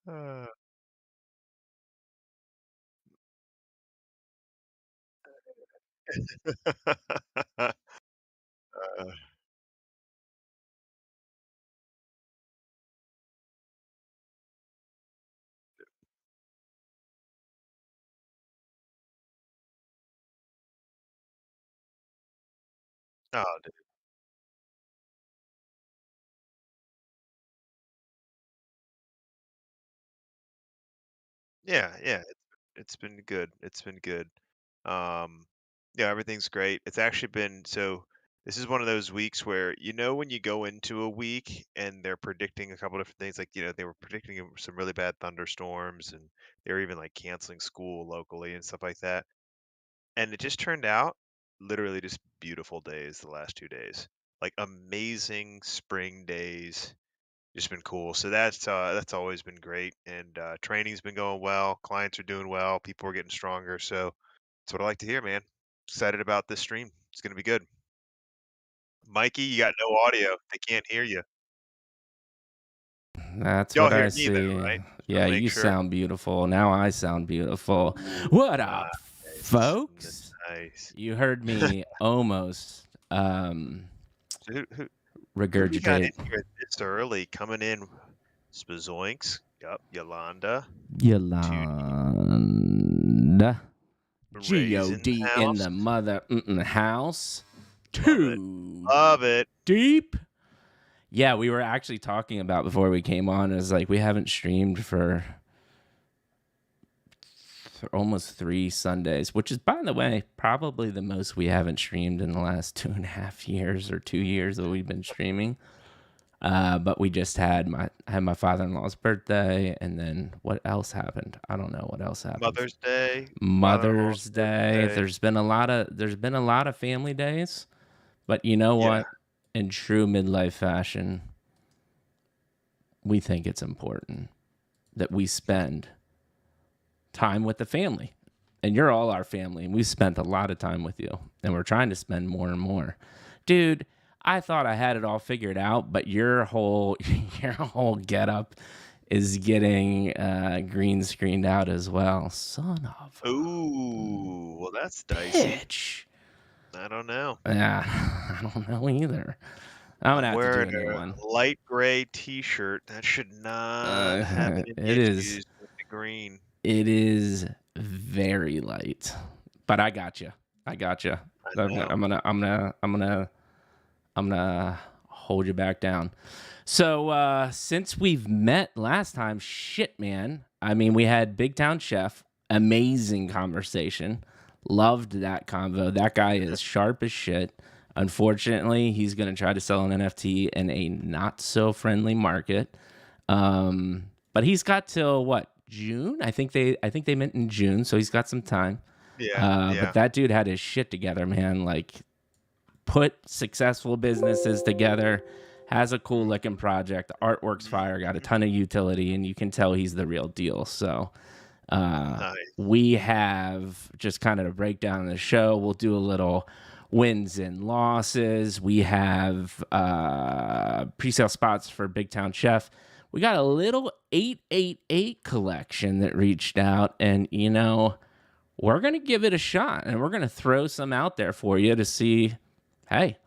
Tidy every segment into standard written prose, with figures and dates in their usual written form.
Uh, uh, oh, dude. Yeah, yeah, it's been good. It's been good. Um, yeah, everything's great. It's actually been so this is one of those weeks where when you go into a week and they're predicting a couple different things, like they were predicting some really bad thunderstorms and they were even like canceling school locally and stuff like that. And it just turned out literally just beautiful days the last 2 days. Like amazing spring days. Just been cool. So that's always been great. And training's been going well. Clients are doing well. People are getting stronger. So that's what I like to hear, man. Excited about this stream. It's gonna be good. Mikey, you got no audio. They can't hear you. That's Y'all what hear I me though, see. right? Just want Yeah, to make you sure. sound beautiful. Now I sound beautiful. Ooh, What up, nice. folks? Nice. You heard me almost So who do we got in regurgitate here this early coming in? Spazoinks. Yup, Yolanda. 2D. Yolanda. God. Raising God the in house. the mother house. Love it. Too Love it. deep. Yeah, we were actually talking about before we came on is like we haven't streamed for almost 3 Sundays, which is, by the way, probably the most we haven't streamed in the last 2.5 years or 2 years that we've been streaming. But we just had my father-in-law's birthday, and then what else happened? I don't know what else happened. Mother's Day, father-in-law's Mother's Day. birthday. There's been a lot of family days, but you know Yeah. what? In true midlife fashion, we think it's important that we spend time with the family. And you're all our family, and we spent a lot of time with you, and we're trying to spend more and more. Dude, I thought I had it all figured out, but your whole your whole getup is getting green screened out as well. Son of Ooh, well, that's a dicey. bitch. I don't know. Yeah, I don't know either. I'm gonna I'm have to do wearing a new one. a light gray T-shirt. That should not have any It is issues with the green. it is very light, but I got you. I got you. I I'm gonna know. I'm gonna I'm gonna I'm gonna I'm gonna hold you back down. So since we've met last time, shit, man. I mean, we had Big Town Chef, amazing conversation. Loved that convo. That guy is sharp as shit. Unfortunately, he's gonna try to sell an NFT in a not so friendly market. But he's got till what, June? I think they meant in June, so he's got some time. Yeah, But yeah. that dude had his shit together, man. Like, put successful businesses together, has a cool looking project. The artwork's fire, got a ton of utility, and you can tell he's the real deal. So Nice. we have just kind of a breakdown of the show. We'll do a little wins and losses. We have pre-sale spots for Big Town Chef. We got a little 888 collection that reached out, and we're gonna give it a shot, and we're gonna throw some out there for you to see. Hey,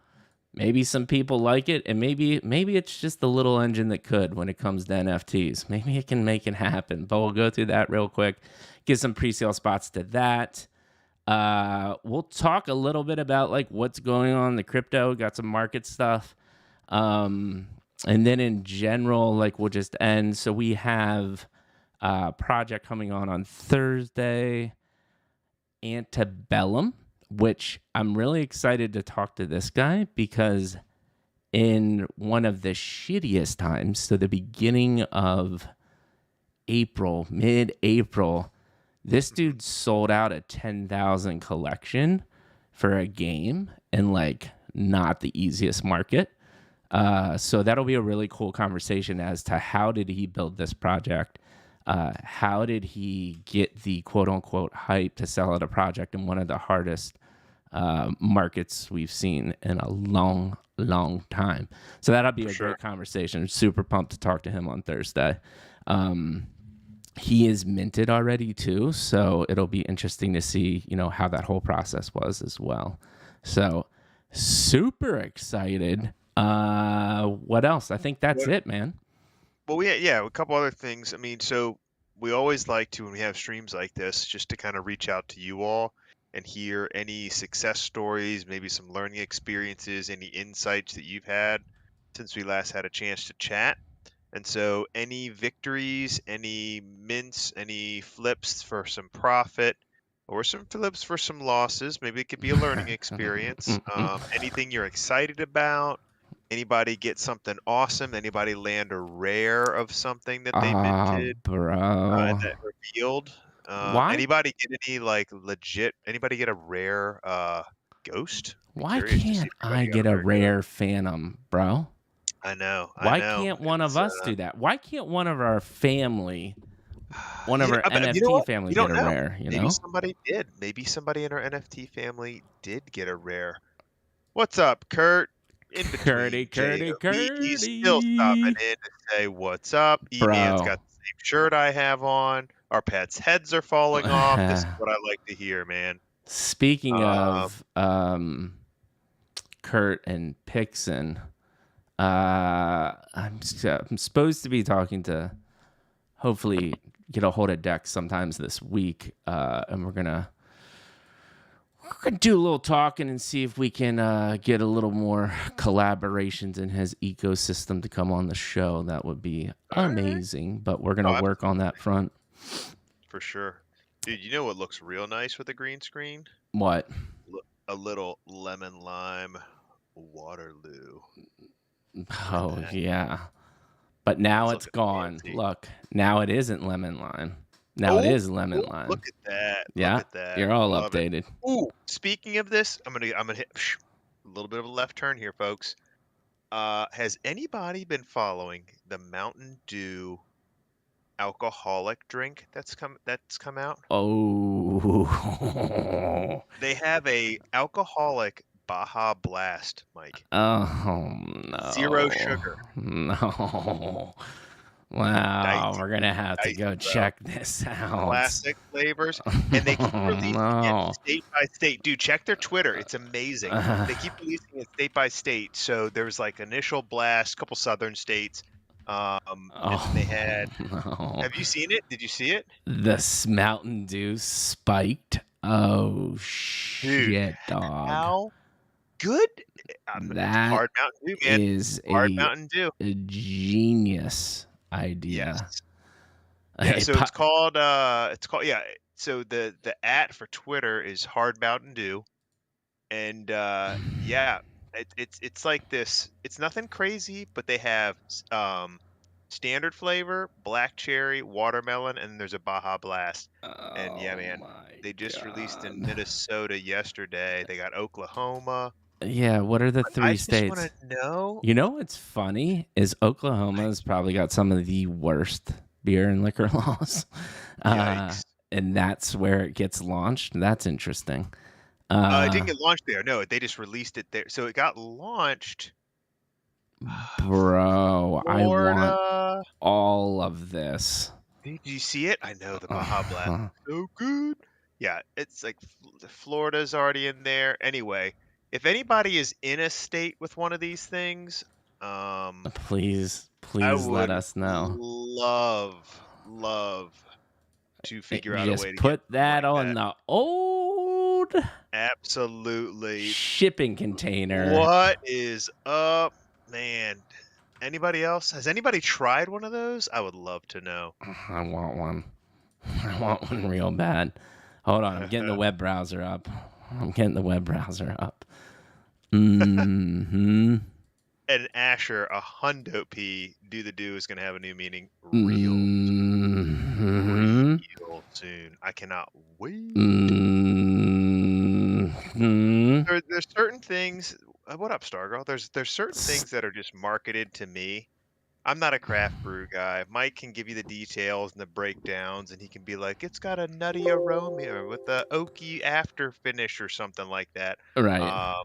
maybe some people like it, and maybe it's just the little engine that could when it comes to NFTs. Maybe it can make it happen. But we'll go through that real quick. Give some pre-sale spots to that. We'll talk a little bit about like what's going on in the crypto. Got some market stuff. And then in general, like we'll just end. So we have a project coming on Thursday, Antebellum, which I'm really excited to talk to this guy because in one of the shittiest times, so the beginning of April, mid-April, this dude sold out a 10,000 collection for a game in like not the easiest market. So that'll be a really cool conversation as to how did he build this project? How did he get the quote unquote hype to sell out a project in one of the hardest markets we've seen in a long, long time? So that'll be a great conversation. Super pumped to talk to him on Thursday. He is minted already too, so it'll be interesting to see, how that whole process was as well. So super excited. What else? I think that's it, man. Well, yeah, a couple other things. I mean, so we always like to, when we have streams like this, just to kind of reach out to you all and hear any success stories, maybe some learning experiences, any insights that you've had since we last had a chance to chat. And so any victories, any mints, any flips for some profit, or some flips for some losses, maybe it could be a learning experience. Anything you're excited about, anybody get something awesome, anybody land a rare of something that they minted and Bro. that revealed. Why Anybody get any like legit, anybody get a rare ghost? Be why curious to see can't if I anybody got get a a rare ghost. rare Phantom, bro? I know, I Why know. can't one of It's us do that? Why can't one of our family, one of you know, our but you know NFT what? family We get don't a know. rare, Maybe somebody did. Maybe somebody in our NFT family did get a rare. What's up, Kurt? In Curdy, between Curdy, JOB, he's still stopping Curdy. in to say what's up. E-Man's Bro. got the same shirt I have on. Our pets' heads are falling off. This is what I like to hear, man. Speaking Um, of Kurt and Pixon, I'm supposed to be talking to, hopefully get a hold of Dex sometimes this week, and we're gonna do a little talking and see if we can get a little more collaborations in his ecosystem to come on the show. That would be All right. amazing. But we're gonna Oh, work on that front. for sure. Dude, you know what looks real nice with a green screen? What? A little lemon lime Waterloo. Look at Oh that. yeah. But now That's it's looking gone. fancy. Look, now it isn't lemon lime. Now it Oh, is lemon oh, look lime. at that. Look Yeah, at that. you're all Love it. updated. Ooh, speaking of this, I'm gonna hit a little bit of a left turn here, folks. Has anybody been following the Mountain Dew alcoholic drink that's come out? Oh, They have a alcoholic Baja Blast, Mike. oh Zero no, sugar. no. Wow, Dicey, we're gonna have to dicey, go bro. check this out. Classic flavors, and they keep Oh releasing it no. state by state. Dude, check their Twitter, it's amazing. They keep releasing it state by state, so there was, like, initial blast, couple southern states, and then they Oh had no. have you seen it? Did you see it? This Mountain Dew spiked. Oh Dude, shit, dog. how good it's That hard Mountain Dew, man. is Hard Mountain Dew. a genius idea. Yes. Yeah, Hey, so it's called yeah, so the @ for Twitter is Hard Mountain Dew. And yeah, it's like this. It's nothing crazy, but they have standard flavor, black cherry, watermelon, and there's a Baja Blast. And yeah, oh man, my they just released in god. Minnesota yesterday. They got Oklahoma. Yeah, what are the I three just want states? to know. You know what's funny is I, Oklahoma's probably got some of the worst beer and liquor laws. Uh, yikes! and that's where it gets launched. That's interesting. It didn't Uh, get launched there. No, they just released it there. So it got launched. bro, I want Florida. all of this. Did you see it? I know the Baja Blast Uh, is so good. Yeah, it's like Florida's already in there. Anyway, if anybody is in a state with one of these things, please, I please let would us know. love to figure out a way Just to get put something that like on that. the old Absolutely. shipping container. What is up, man? Anybody else? Has anybody tried one of those? I would love to know. I want one. I want one real bad. Hold on, I'm getting the web browser up. Mm-hmm. And Asher, a hundo P, do the do is going to have a new meaning Mm-hmm. real soon. I cannot wait. Mm-hmm. There's certain things. What up, Stargirl? There's certain things that are just marketed to me. I'm not a craft brew guy. Mike can give you the details and the breakdowns, and he can be like, it's got a nutty aroma or with the oaky after finish or something like that. Right. Uh,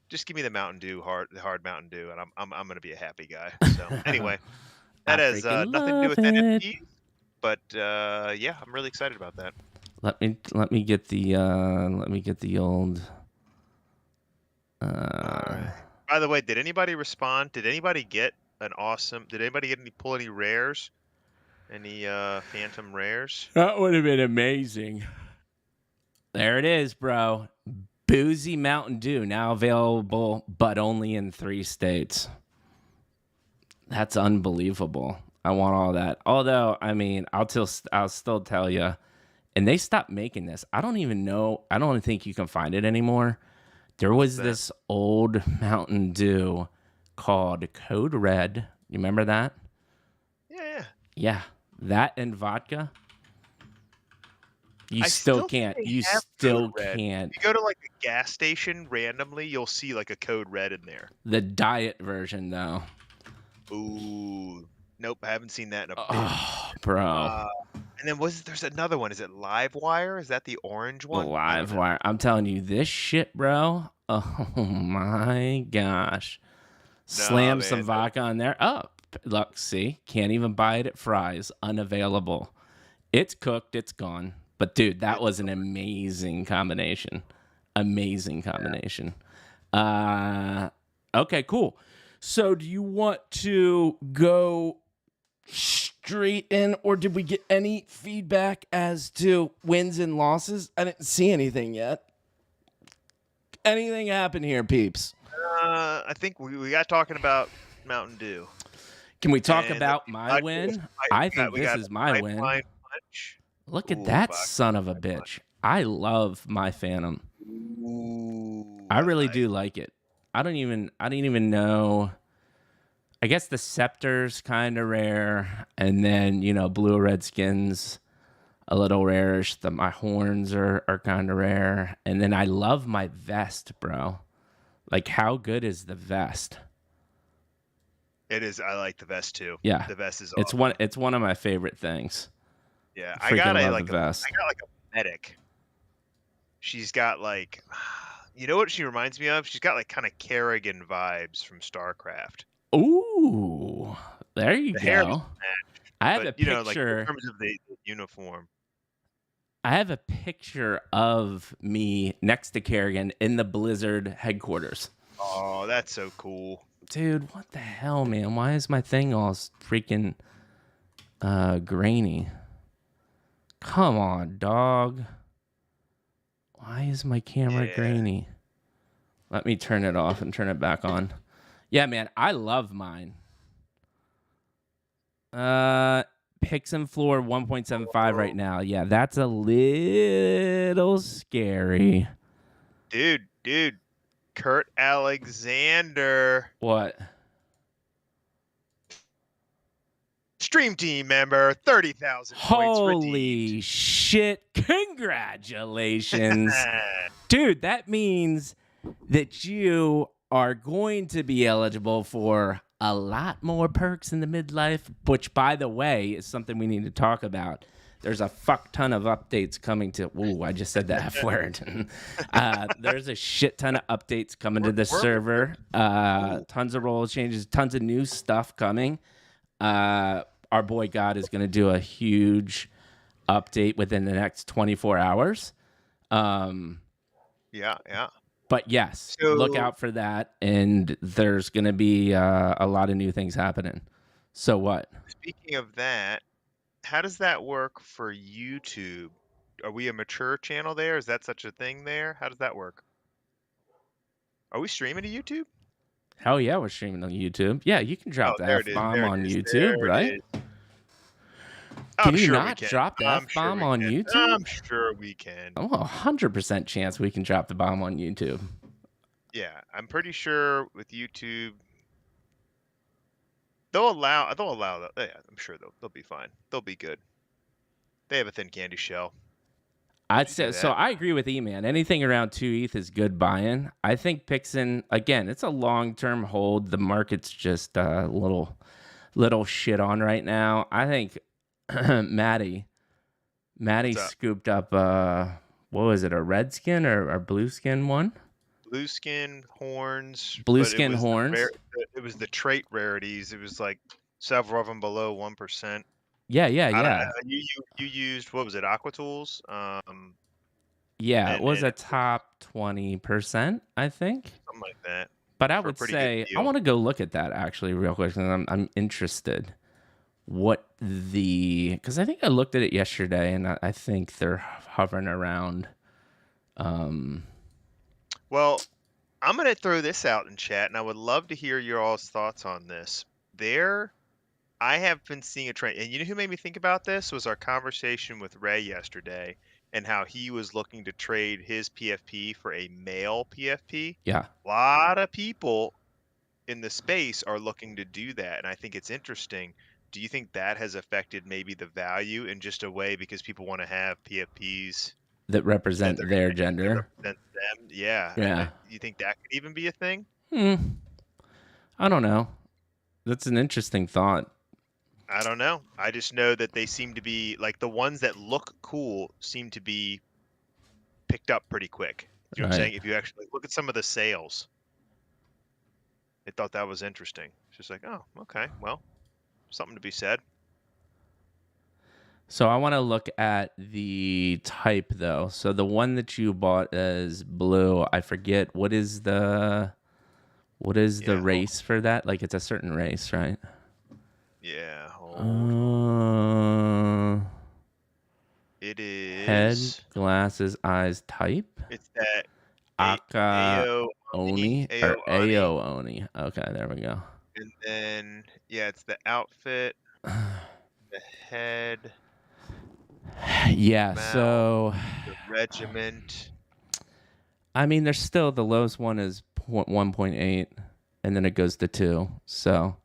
just give me the hard Mountain Dew, and I'm gonna be a happy guy. So anyway. I That has, freaking nothing to do love with it. NFTs, but, yeah, I'm really excited about that. Let me get the old uh Alright. By the way, did anybody respond? Did anybody get pull any rares? Any, phantom rares? that would have been amazing. There it is, bro. Boozy Mountain Dew now available, but only in 3 states. That's unbelievable. I want all that. Although, I mean, I'll still tell you. And they stopped making this. I don't even know. I don't think you can find it anymore. There What's was that? this old Mountain Dew called Code Red. You remember that? Yeah, yeah. Yeah, that and vodka. You I still still think can't. they You have Code still Red. can't. If you go to, like, a gas station randomly, you'll see, like, a Code Red in there. The diet version, though. Ooh. Nope, I haven't seen that in a bit. Oh, bro. Uh, and then there's another one. Is it Livewire? Is that the orange one? I don't Live know. wire. I'm telling you, this shit, bro. Oh my gosh. Nah, Slam some man. vodka on there. Oh, look, see, can't even buy it at Fry's. Unavailable. It's cooked. It's gone. But dude, that It's was an amazing combination. Amazing combination. Okay, cool. So do you want to go straight in, or did we get any feedback as to wins and losses? I didn't see anything yet. Anything happen here, peeps? I think we got talking about Mountain Dew, Can we talk and about my win? I think we this got is my win. pipeline punch. Look at Ooh, that son vodka of a pipeline. bitch. I love my Phantom. Ooh, I I really like. do like it. I didn't even know. I guess the scepter's kind of rare, and then blue red skins a little rarish. My horns are kind of rare, and then I love my vest, bro. Like, how good is the vest? It is. I like the vest too. Yeah, The vest is it's one. awesome. It's one of my favorite things. Yeah, Freaking love the vest. I got like a medic. She's got like, you know what she reminds me of? She's got like kind of Kerrigan vibes from StarCraft. Ooh, there you The hair go. doesn't match, I have but a like in picture. terms of the uniform. I have a picture of me next to Kerrigan in the Blizzard headquarters. Oh, that's so cool. Dude, what the hell, man? Why is my thing all freaking grainy? Come on, dog. Why is my camera Yeah, grainy? Let me turn it off and turn it back on. Yeah, man, I love mine. Pixum floor 1.75 right now. Yeah, that's a little scary. dude, Kurt Alexander, What? stream team member, 30,000 points redeemed. Holy shit. Congratulations. Dude, that means that you are going to be eligible for a lot more perks in the midlife, which, by the way, is something we need to talk about. There's a fuck ton of updates coming to. Ooh, I just said the F word. There's a shit ton of updates coming to the server. Tons of role changes, tons of new stuff coming. Our boy God is going to do a huge update within the next 24 hours. Yeah. But yes, So look out for that. And there's going to be a lot of new things happening. So what? speaking of that, how does that work for YouTube? Are we a mature channel there? Is that such a thing there? How does that work? Are we streaming to YouTube? Hell yeah, we're streaming on YouTube. Yeah, you can Oh, drop the there it F is. bomb There it on is. YouTube, There it right? is. Can I'm you sure we not can. drop the I'm F sure bomb we on can. YouTube? I'm sure we can. Oh, 100% chance we can drop the bomb on YouTube. Yeah, I'm pretty sure with YouTube they'll allow that. Yeah, I'm sure they'll be fine. They'll be good. They have a thin candy shell. I'd You do say so. that. I agree with E-Man. Anything around 2 ETH is good buying. I think Pixin, again, it's a long-term hold. The market's just a little shit on right now. I think Maddie What's up? scooped up what was it, a red skin or blue skin one? Blue skin horns, Blue but it skin was the horns. it was the trait rarities. It was like several of them below 1%. Yeah, yeah, I don't. yeah. You used what was it? Aqua Tools. Yeah, it And was a it was top 20%, I think. something like that But I for a would pretty good say I deal. want to go look at that actually real quick, and I'm interested what because I think I looked at it yesterday, and I think they're hovering around. Well, I'm gonna throw this out in chat, and I would love to hear your all's thoughts on this. I have been seeing a trend, and you know who made me think about this was our conversation with Ray yesterday, and how he was looking to trade his PFP for a male PFP. Yeah, A lot of people in the space are looking to do that, and I think it's interesting. Do you think that has affected maybe the value in just a way because people want to have PFPs that that represent they're their gonna that gender. represent them? Yeah, Yeah. you think that could even be a thing? Hmm. I don't know. That's an interesting thought. I don't know. I just know that they seem to be like the ones that look cool seem to be picked up pretty quick. You know what I'm Right. saying? If you actually look at some of the sales, I thought that was interesting. It's just like, oh, okay, well, something to be said. So I want to look at the type though. So the one that you bought as blue, I forget what is the Yeah, race for that? Like it's a certain race, right? yeah. Hold gold. Uh, It head, is. glasses, eyes, type. It's that Aka Ao Oni. Oni Ao or Ani. Ao Oni. Okay, there we go. And then yeah, it's the outfit, the head, the Yeah, mount, so the regiment. I mean, there's still the lowest one is 1.8, and then it goes to 2. So,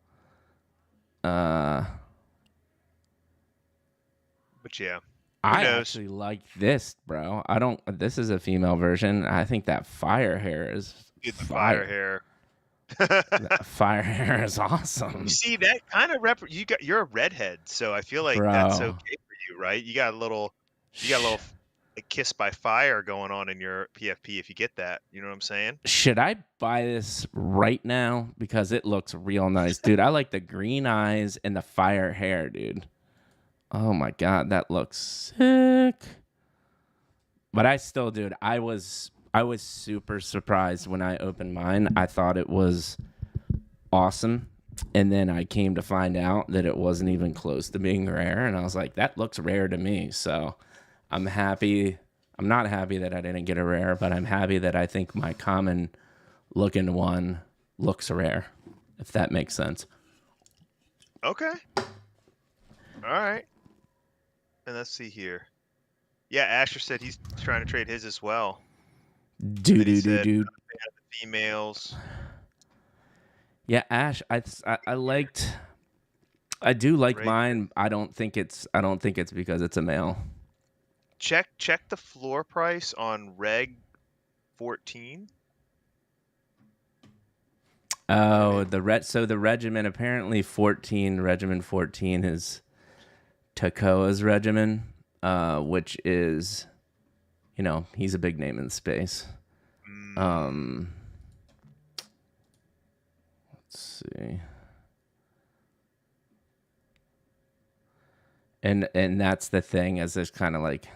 uh, But yeah, who I knows? actually like this, bro. I don't. This is a female version. I think that fire hair is Dude, the fire fire. hair. That fire hair is You awesome, see that kind of you're a redhead, so I feel like that's bro. okay for you, right? You got a little Sh- like kiss by fire going on in your PFP if you get that. You know what I'm saying? should I buy this right now because it looks real nice, dude? I like the green eyes and the fire hair, dude. Oh my god, that looks sick. But I still, dude, I was super surprised when I opened mine. I thought it was awesome. And then I came to find out that it wasn't even close to being rare. And I was like, that looks rare to me. So I'm happy. I'm not happy that I didn't get a rare, but I'm happy that I think my common looking one looks rare, if that makes sense. Okay. All right. And let's see here. Yeah, Asher said he's trying to trade his as well. Do Then he do do said do. females. Yeah, Ash, I liked. I do like Right. mine. I don't think it's because it's a male. Check the floor price on Reg 14. I'm Oh, in. the regiment apparently 14 regiment 14 is Takoa's regimen, which is he's a big name in space. Mm, Um, let's see, and that's the thing is there's kind of like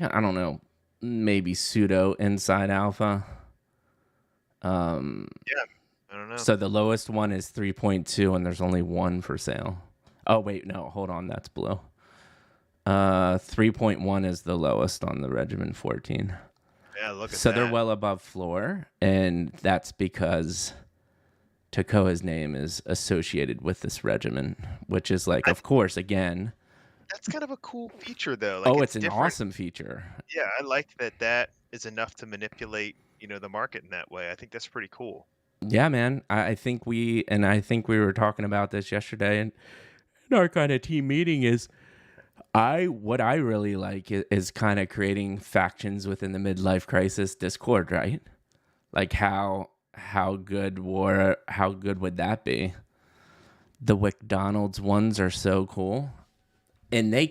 I don't know, maybe pseudo inside alpha. Um, yeah, I don't know. so the lowest one is 3.2, and there's only one for sale. Oh wait, no, hold on, that's blue. 3.1 is the lowest on the Regimen 14. Yeah, look at So they're that. well above floor, and that's because Takoa's name is associated with this regiment, which is like, I of course, again, That's kind of a cool feature though. Like oh, it's it's an different. awesome feature. Yeah, I like that is enough to manipulate, the market in that way. I think that's pretty cool. Yeah, man. I think we were talking about this yesterday in our kind of team meeting is what I really like is kind of creating factions within the midlife crisis Discord, right? Like how good would that be? The McDonald's ones are so cool. And they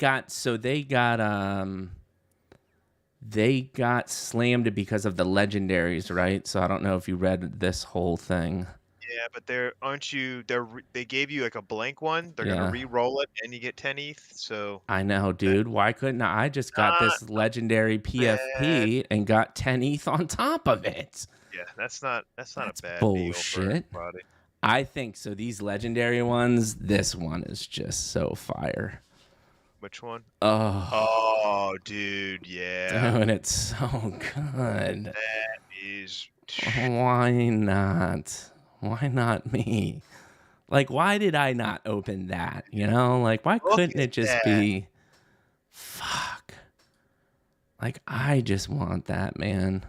got slammed because of the legendaries, right? So I don't know if you read this whole thing. Yeah, but they gave you like a blank one. They're gonna Yeah. re-roll it and you get 10 ETH. So I know, that's dude. Why couldn't I just got not this legendary bad. PFP and got 10 ETH on top of it? Yeah, that's not a That's bad deal for bullshit. anybody. I think so. These legendary ones, this one is just so fire. Which one? Oh, Oh, dude, yeah. dude, it's so good. That is Why not? Why not me? Like, why did I not open that? Like, why look couldn't at it just that. be, fuck? Like, I just want that, man.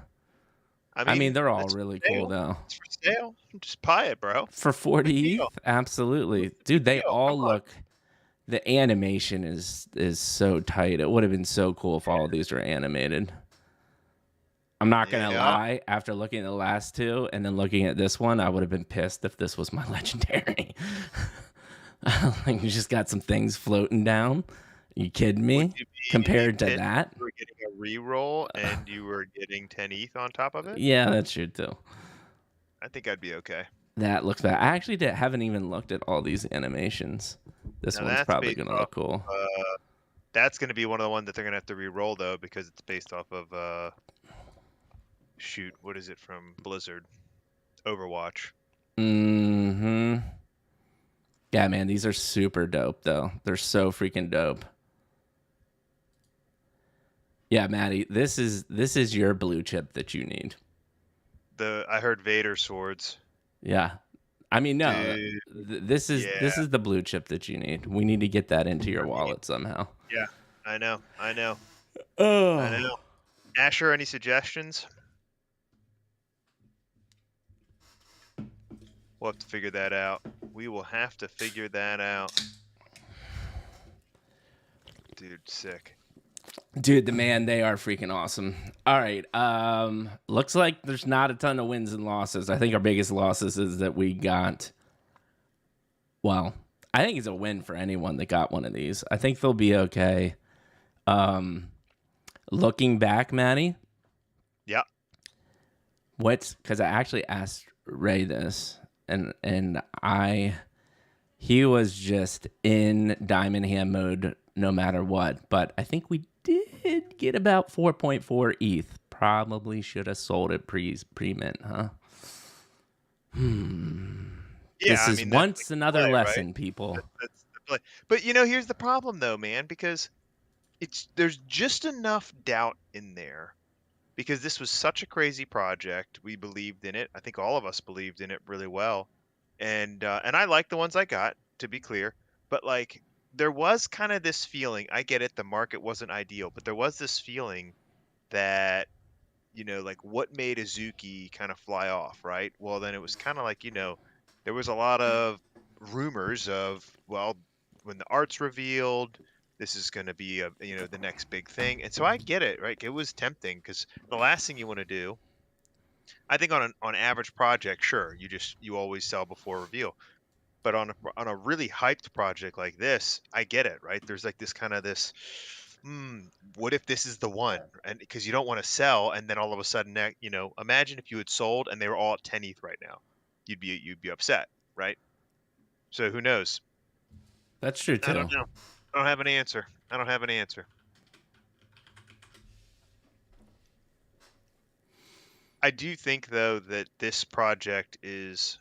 I I mean, mean, they're all it's really for cool, sale. though. It's for sale. Just buy it, bro. For What's the 40 big deal? ETH, absolutely. What's the big Dude, they deal? Come all on. look, the animation is so tight. It would have been so cool if all of these were animated. I'm not gonna Yeah. lie. After looking at the last two and then looking at this one, I would have been pissed if this was my legendary. Like you just got some things floating down. You kidding Would me? you be Compared to pissed if that, you were getting a reroll and you were getting 10 ETH on top of it? yeah, that's true too. I think I'd be okay. That looks bad. I actually haven't even looked at all these animations. This Now one's that's probably based gonna off look cool. that's gonna be one of the ones that they're gonna have to re-roll though, because it's based off of shoot, what is it from Blizzard? Overwatch. Mm-hmm. Yeah, man, these are super dope though. They're so freaking dope. Yeah, Maddie, this is your blue chip that you need. I heard Vader swords. Yeah. I mean, no, Dude, this yeah. is the blue chip that you need. We need to get that into your I mean, wallet somehow. yeah. I know. I know. I Oh. know. Asher, any suggestions? We'll have to figure that out. We will have to figure that out. Dude, sick. Dude, the man, they are freaking awesome. All right. Looks like there's not a ton of wins and losses. I think our biggest losses is that we got, well, I think it's a win for anyone that got one of these. I think they'll be okay. Um, Looking back, Manny, Yeah. because I actually asked Ray this, and he was just in diamond hand mode no matter what. But I think we did get about 4.4 ETH. Probably should have sold it pre-mint, huh? Yeah, This I is mean, that's like once the another play, right? lesson, people. That's the play. But, here's the problem though, man, because there's just enough doubt in there because this was such a crazy project. We believed in it. I think all of us believed in it really well. And I like the ones I got, to be clear. But like there was kind of this feeling, I get it, the market wasn't ideal, but there was this feeling that, like what made Azuki kind of fly off, right? Well, then it was kind of like, there was a lot of rumors of, well, when the art's revealed, this is going to be the next big thing. And so I get it, right? It was tempting because the last thing you want to do, I think on average project, sure, you always sell before reveal. But on a really hyped project like this, I get it, right? There's like this kind of this, what if this is the one? And because you don't want to sell, and then all of a sudden, imagine if you had sold and they were all at 10 ETH right now, you'd be upset, right? So who knows? That's true I too. don't know. I don't have an answer. I don't have an answer. I do think though that this project is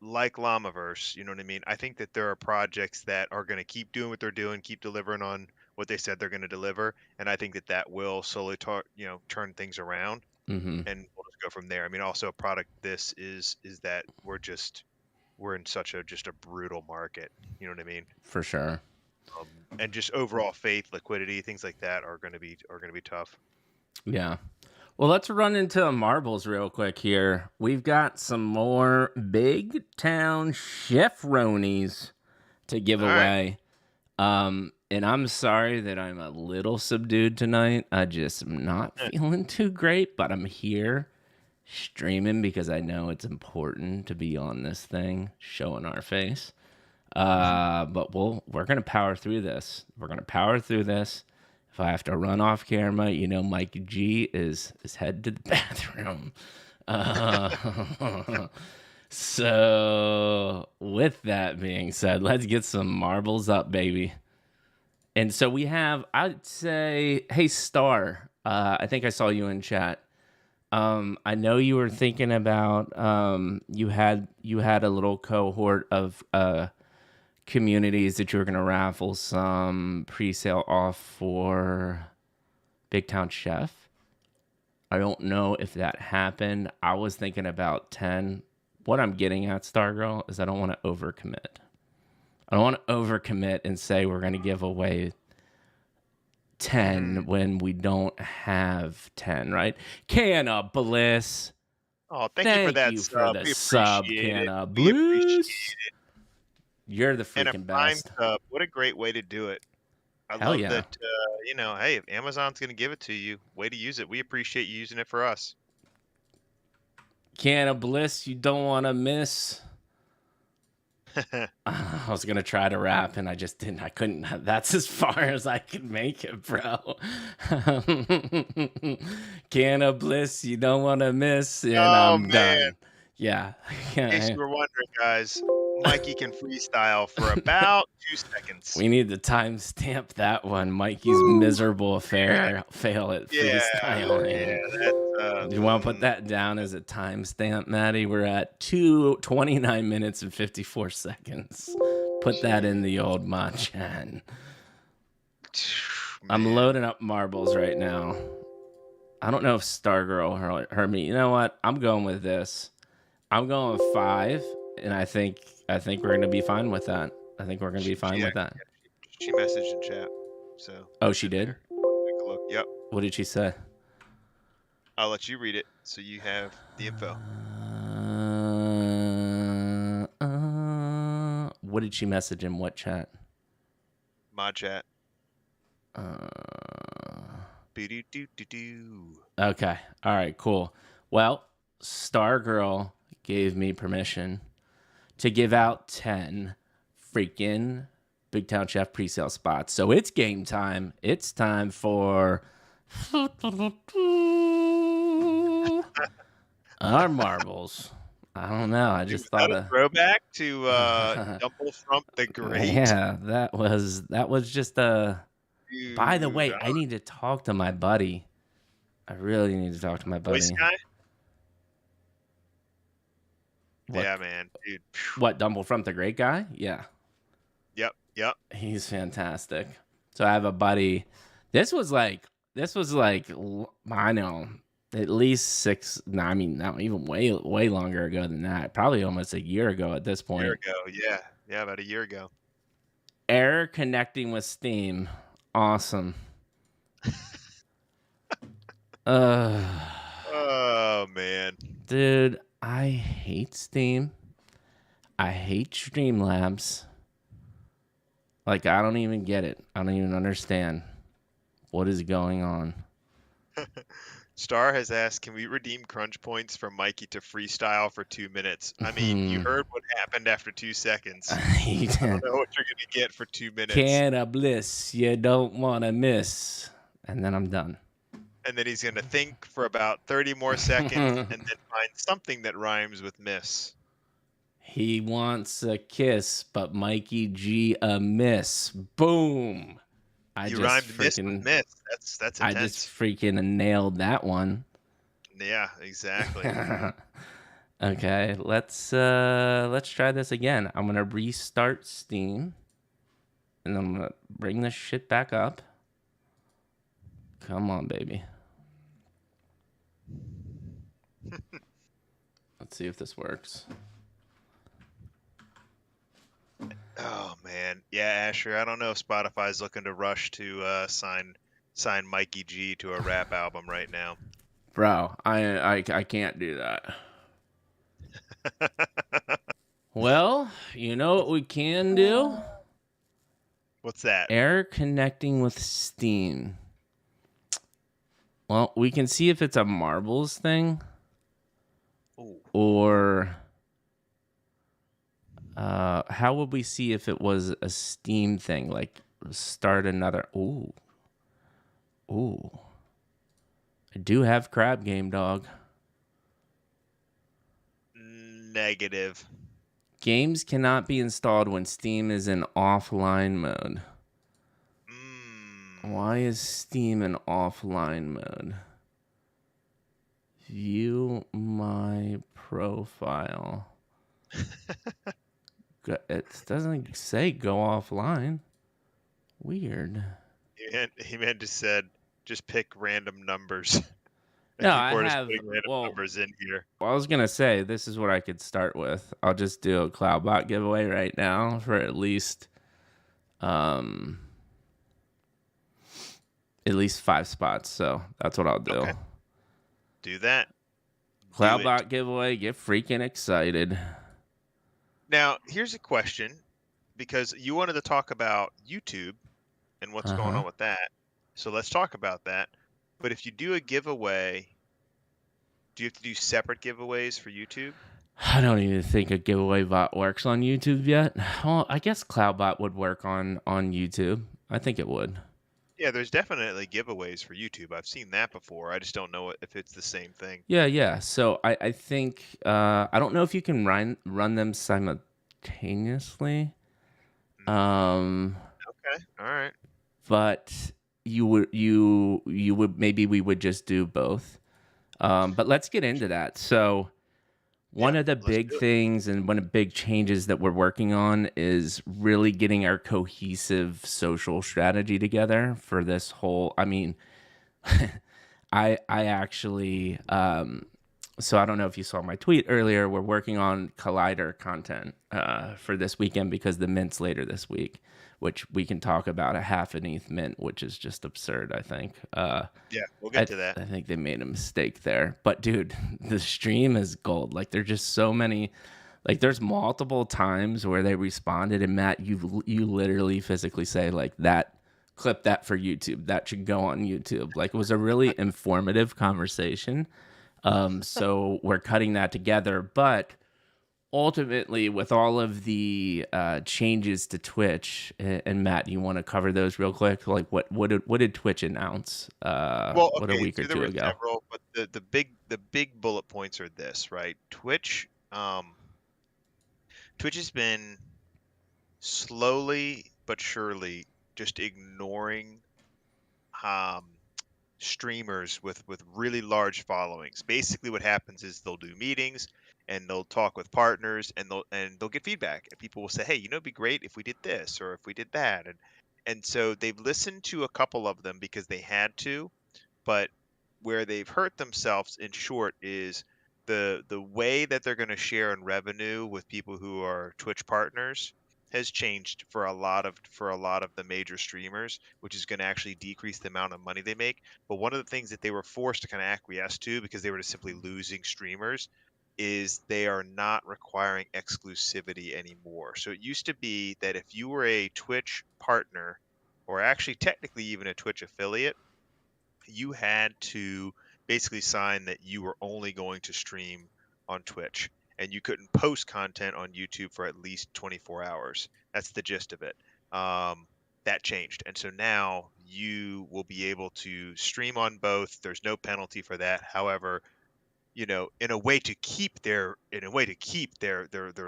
like Llamaverse, you know what I mean? I think that there are projects that are going to keep doing what they're doing, keep delivering on what they said they're going to deliver, and I think that that will slowly turn things around, Hmm. and we'll just go from there. I mean, also a product this is that we're in such a just a brutal market, you know what I mean? For sure. And just overall faith, liquidity, things like that are going to be tough. Yeah. Well, let's run into marbles real quick here. We've got some more big town chefronis to give All right. away. And I'm sorry that I'm a little subdued tonight. I just am not feeling too great, but I'm here streaming because I know it's important to be on this thing, showing our face. But we're gonna power through this. We're gonna power through this. If I have to run off camera, Mike G is headed to the bathroom. Uh, so with that being said, let's get some marbles up, baby. And so we have, I'd say, hey Star, I think I saw you in chat. I know you were thinking about you had a little cohort of communities that you were gonna raffle some pre-sale off for Big Town Chef. I don't know if that happened. I was thinking about 10. What I'm getting at, Stargirl, is I don't want to overcommit. I don't want to overcommit and say we're going to give away 10 when we don't have 10, right? Canna Bliss. Oh, thank you for Thank that you for sub. the We sub, appreciate it. Canna We appreciate Bliss. it. You're the And a freaking Prime best. sub. What a great way to do it. I Hell love yeah. that, hey, if Amazon's going to give it to you, way to use it. We appreciate you using it for us. Canna Bliss, you don't want to miss. I was gonna try to rap and I just didn't. I couldn't. That's as far as I could make it, bro. Can of bliss you don't want to miss, and Oh, I'm man. done. Yeah. In case Yeah. you were wondering, guys, Mikey can freestyle for about 2 seconds. We need to timestamp that one. Mikey's Woo! miserable Man. fail at Yeah, freestyling. that's, Do you want to put that down as a timestamp, Maddie? We're at 29 minutes and 54 seconds. Put that in gee, the old Machan. I'm man. loading up marbles right now. I don't know if Stargirl heard me. You know what? I'm going with this. I'm going with 5, and I think we're gonna be fine with that. I think we're gonna be She fine with that. she messaged in chat, so Oh, it's she in did? there. Take a look. Yep. What did she say? I'll let you read it so you have the info. What did she message in what chat? Mod chat. Uh, Boo-doo-doo-doo-doo. okay. All right, cool. Well, Stargirl gave me permission to give out 10 freaking Big Town Chef pre-sale spots. So it's game time. It's time for our marbles. I don't know. I Dude, just was that thought a of throwback to, Dumble Frump the Great? yeah, that was just a by the Dude, way, I need to talk to my buddy. I really need to talk to my voice buddy. guy? What Yeah, man, dude. Phew. what Dumble from the Great Guy? Yeah. Yep, yep. He's fantastic. So I have a buddy. This was like I know at least 6. No, I mean not even way longer ago than that. Probably almost a year ago at this A year point. ago, yeah. Yeah, about a year ago. Error connecting with Steam. Awesome. Uh, Oh, man. dude, I hate Steam. I hate Streamlabs. Like I don't even get it. I don't even understand what is going on. Star has asked, "Can we redeem crunch points for Mikey to freestyle for 2 minutes?" I mean, you Hmm. heard what happened after 2 seconds. I I don't know what you're gonna get for 2 minutes. Can of bliss you don't want to miss. And then I'm done. And then he's gonna think for about 30 more seconds and then find something that rhymes with miss. He wants a kiss, but Mikey G a miss. Boom. I You just rhymed miss with freaking miss. That's I just intense. freaking nailed that one. Yeah, exactly. Okay, let's try this again. I'm gonna restart Steam, and I'm gonna bring this shit back up. Come on, baby. Let's see if this works. Oh man, yeah, Asher. I don't know if Spotify's looking to rush to sign Mikey G to a rap album right now. Bro, I can't do that. Well, you know what we can do? What's that? Error connecting with Steam. Well, we can see if it's a marbles thing Ooh. or how would we see if it was a Steam thing? Like start another. Ooh. I do have Crab Game Dog. Negative. Games cannot be installed when Steam is in offline mode. Why is Steam in offline mode? View my profile. It doesn't say go offline. Weird. He meant to said just pick random numbers. And No, I people are just have. putting random Well, numbers in here. I was gonna say this is what I could start with. I'll just do a Cloudbot giveaway right now for at least 5 spots. So that's what I'll do. Okay. Do that. Do Cloudbot it. giveaway. Get freaking excited. Now, here's a question, because you wanted to talk about YouTube and what's going on with that. So let's talk about that. But if you do a giveaway, do you have to do separate giveaways for YouTube? I don't even think a giveaway bot works on YouTube yet. Well, I guess Cloudbot would work on YouTube. I think it would. Yeah, there's definitely giveaways for YouTube. I've seen that before. I just don't know if it's the same thing. Yeah, yeah. So I think I don't know if you can run them simultaneously. Mm, Um, okay. All right. but you would maybe we would just do both. But let's get into that. So one Yeah. of the Let's big do it. things and one of the big changes that we're working on is really getting our cohesive social strategy together for this whole. I mean, I actually so I don't know if you saw my tweet earlier. We're working on Collider content for this weekend because the mint's later this week, which we can talk about a half an ETH mint, which is just absurd. I think. Yeah, we'll get to that. I think they made a mistake there. But dude, the stream is gold. Like there's just so many. Like there's multiple times where they responded, and Matt, you literally physically say like that, clip that for YouTube. That should go on YouTube. Like it was a really informative conversation. So we're cutting that together, but ultimately, with all of the changes to Twitch, and Matt, you want to cover those real quick? Like what did Twitch announce? Well, What a okay, week or so there two were ago? several, but the big bullet points are this, right? Twitch has been slowly but surely just ignoring um streamers with really large followings. Basically what happens is they'll do meetings and they'll talk with partners and they'll get feedback and people will say, "Hey, it'd be great if we did this or if we did that." And so they've listened to a couple of them because they had to, but where they've hurt themselves in short is the way that they're going to share in revenue with people who are Twitch partners has changed for a lot of the major streamers, which is going to actually decrease the amount of money they make. But one of the things that they were forced to kind of acquiesce to because they were just simply losing streamers is they are not requiring exclusivity anymore. So it used to be that if you were a Twitch partner or actually technically even a Twitch affiliate, you had to basically sign that you were only going to stream on Twitch and you couldn't post content on YouTube for at least 24 hours. That's the gist of it. Um, that changed. And so now you will be able to stream on both. There's no penalty for that. However, in a way to keep their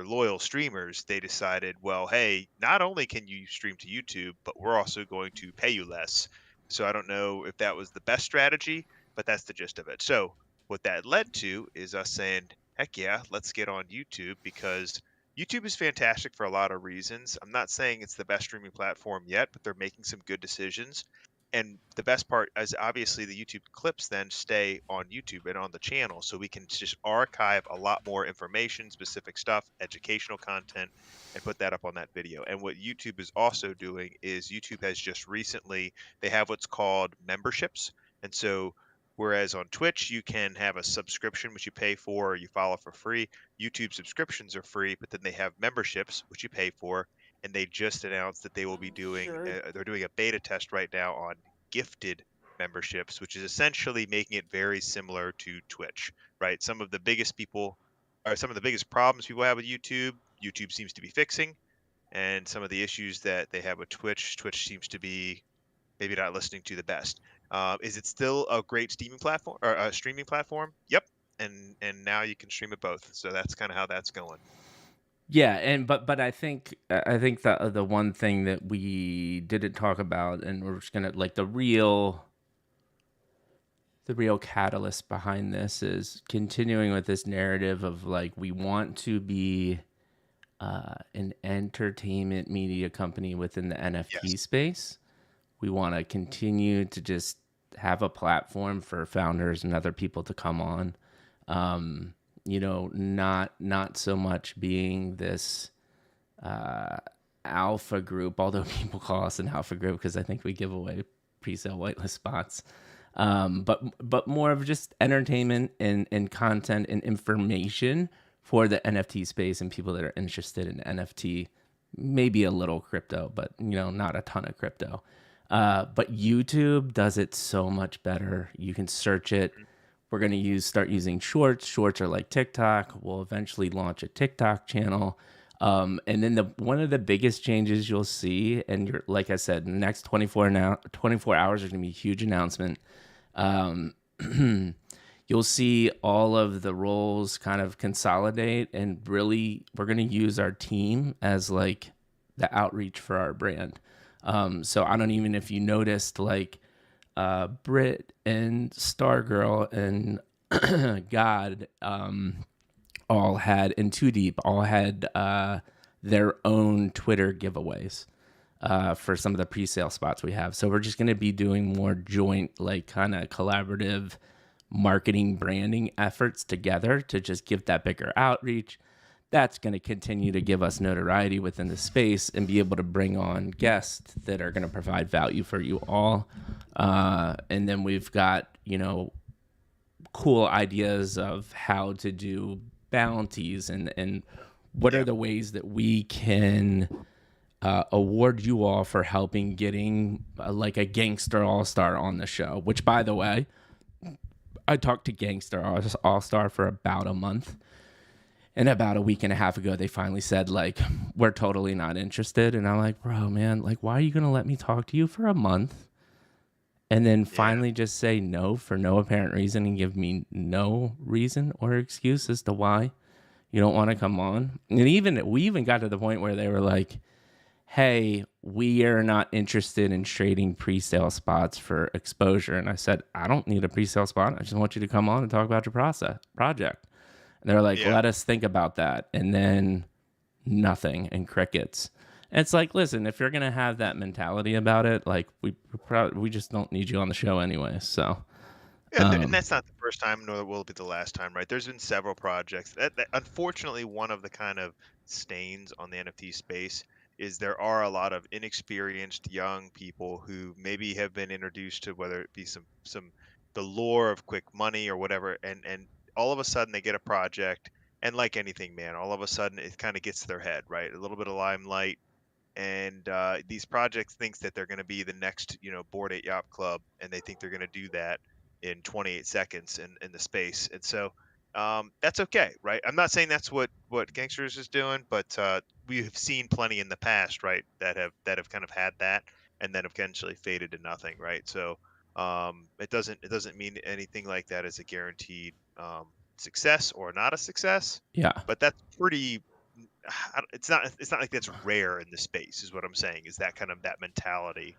loyal streamers, they decided, well, hey, not only can you stream to YouTube, but we're also going to pay you less. So I don't know if that was the best strategy, but that's the gist of it. So what that led to is us saying, heck yeah, let's get on YouTube because YouTube is fantastic for a lot of reasons. I'm not saying it's the best streaming platform yet, but they're making some good decisions. And the best part is obviously the YouTube clips then stay on YouTube and on the channel. So we can just archive a lot more information, specific stuff, educational content, and put that up on that video. And what YouTube is also doing is YouTube has just recently, they have what's called memberships. And so whereas on Twitch, you can have a subscription, which you pay for, or you follow for free. YouTube subscriptions are free, but then they have memberships, which you pay for, and they just announced that they will be doing they're doing a beta test right now on gifted memberships, which is essentially making it very similar to Twitch, right? Some of the biggest problems people have with YouTube seems to be fixing, and some of the issues that they have with Twitch seems to be maybe not listening to the best. Is it still a great streaming platform or a streaming platform? Yep. And now you can stream it both. So that's kind of how that's going. Yeah, and but I think the one thing that we didn't talk about, and we're just gonna like the real catalyst behind this is continuing with this narrative of like we want to be an entertainment media company within the NFT Yes. space. We want to continue to just have a platform for founders and other people to come on. Not so much being this alpha group, although people call us an alpha group because I think we give away pre-sale whitelist spots. But more of just entertainment and content and information for the NFT space and people that are interested in NFT, maybe a little crypto, but not a ton of crypto. But YouTube does it so much better. You can search it. Mhm. We're going to start using shorts. Shorts are like TikTok. We'll eventually launch a TikTok channel. And then the one of the biggest changes you'll see, and you're like I said, in the next 24 hours, there's gonna be a huge announcement. Um, you'll see all of the roles kind of consolidate, and really, we're gonna use our team as like the outreach for our brand. So I don't even if you noticed, like Brit and Stargirl and God all had, and Too Deep all had their own Twitter giveaways for some of the pre-sale spots we have. So we're just going to be doing more joint, like kind of collaborative marketing branding efforts together to just give that bigger outreach. That's going to continue to give us notoriety within the space and be able to bring on guests that are going to provide value for you all. And then we've got, cool ideas of how to do bounties and what are Yeah. the ways that we can award you all for helping getting like a gangster all-star on the show, which by the way, I talked to gangster all-star for about a month. And about a week and a half ago, they finally said, like, we're totally not interested. And I'm like, bro, man, like, why are you going to let me talk to you for a month and then Yeah. finally just say no for no apparent reason and give me no reason or excuse as to why you don't want to come on? And we even got to the point where they were like, hey, we are not interested in trading pre-sale spots for exposure. And I said, I don't need a pre-sale spot. I just want you to come on and talk about your project. And they're like, Yeah. let us think about that. And then nothing and crickets. And it's like, listen, if you're going to have that mentality about it, like we just don't need you on the show anyway. So, Yeah, and um, that's not the first time, nor will it be the last time, right? There's been several projects. That unfortunately, one of the kind of stains on the NFT space is there are a lot of inexperienced young people who maybe have been introduced to whether it be some the lure of quick money or whatever, and all of a sudden they get a project, and like anything, man, all of a sudden it kind of gets to their head, right? A little bit of limelight, and these projects thinks that they're going to be the next board 8 yacht club, and they think they're going to do that in 28 seconds in the space. And so that's okay, right? I'm not saying that's what gangsters is doing, but we have seen plenty in the past, right, that have kind of had that and then eventually faded to nothing, right? So it doesn't mean anything like that is a guaranteed success or not a success, yeah. but that's pretty it's not like that's rare in the space is what I'm saying, is that kind of that mentality.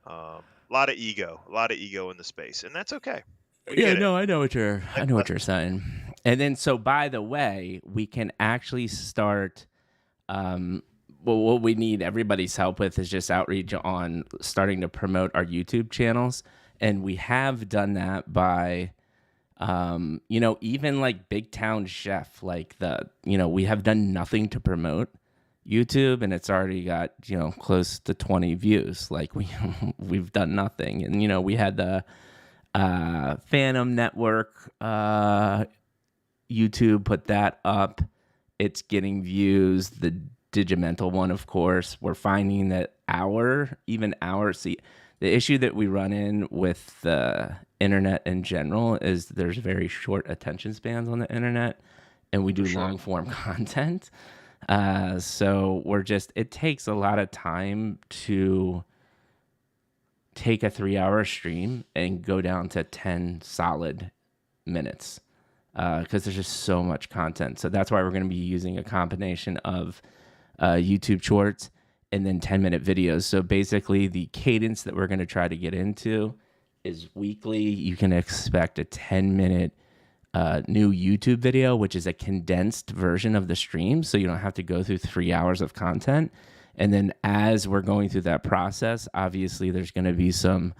A lot of ego in the space, and that's okay. We Yeah, get it. no, I Life know what you're lessons. saying. And then, so by the way, we can actually start. Um, well, what we need everybody's help with is just outreach on starting to promote our YouTube channels, and we have done that by even like Big Town Chef, like we have done nothing to promote YouTube, and it's already got close to 20 views. Like we've done nothing. And we had the Phantom Network YouTube put that up. It's getting views. The Digimental one, of course. We're finding that see, the issue that we run in with the internet in general is there's very short attention spans on the internet, and we For do sure. long form content. So it takes a lot of time to take a 3 hour stream and go down to 10 solid minutes because there's just so much content. So that's why we're going to be using a combination of YouTube shorts and then 10-minute videos. So basically, the cadence that we're going to try to get into is weekly. You can expect a 10-minute new YouTube video, which is a condensed version of the stream. So you don't have to go through 3 hours of content. And then as we're going through that process, obviously there's going to be some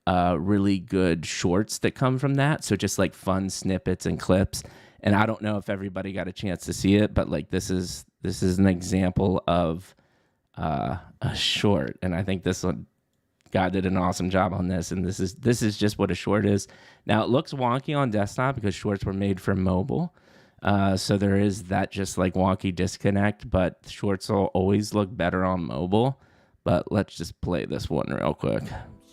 really good shorts that come from that. So just like fun snippets and clips. And I don't know if everybody got a chance to see it, but like this is an example of a short. And I think this one, God did an awesome job on this. And this is just what a short is. Now it looks wonky on desktop because shorts were made for mobile. So there is that just like wonky disconnect, but shorts will always look better on mobile. But let's just play this one real quick.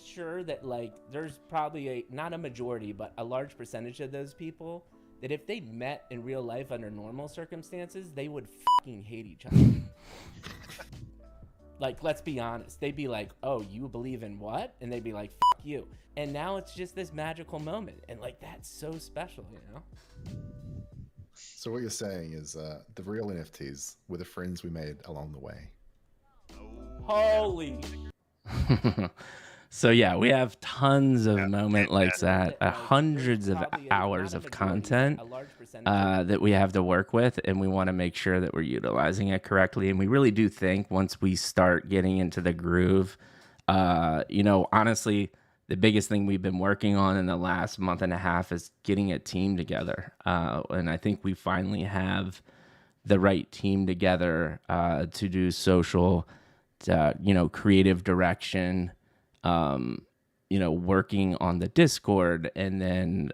Sure that like there's probably not a majority, but a large percentage of those people that if they met in real life under normal circumstances, they would fucking hate each other. Like, let's be honest. They'd be like, "Oh, you believe in what?" And they'd be like, "Fuck you." And now it's just this magical moment, and like that's so special, you know? So what you're saying is the real NFTs were the friends we made along the way. Oh, Holy. So yeah, we have tons of moments like that, hundreds of hours of content that we have to work with, and we want to make sure that we're utilizing it correctly. And we really do think once we start getting into the groove, honestly, the biggest thing we've been working on in the last month and a half is getting a team together. And I think we finally have the right team together to do social, creative direction, working on the Discord, and then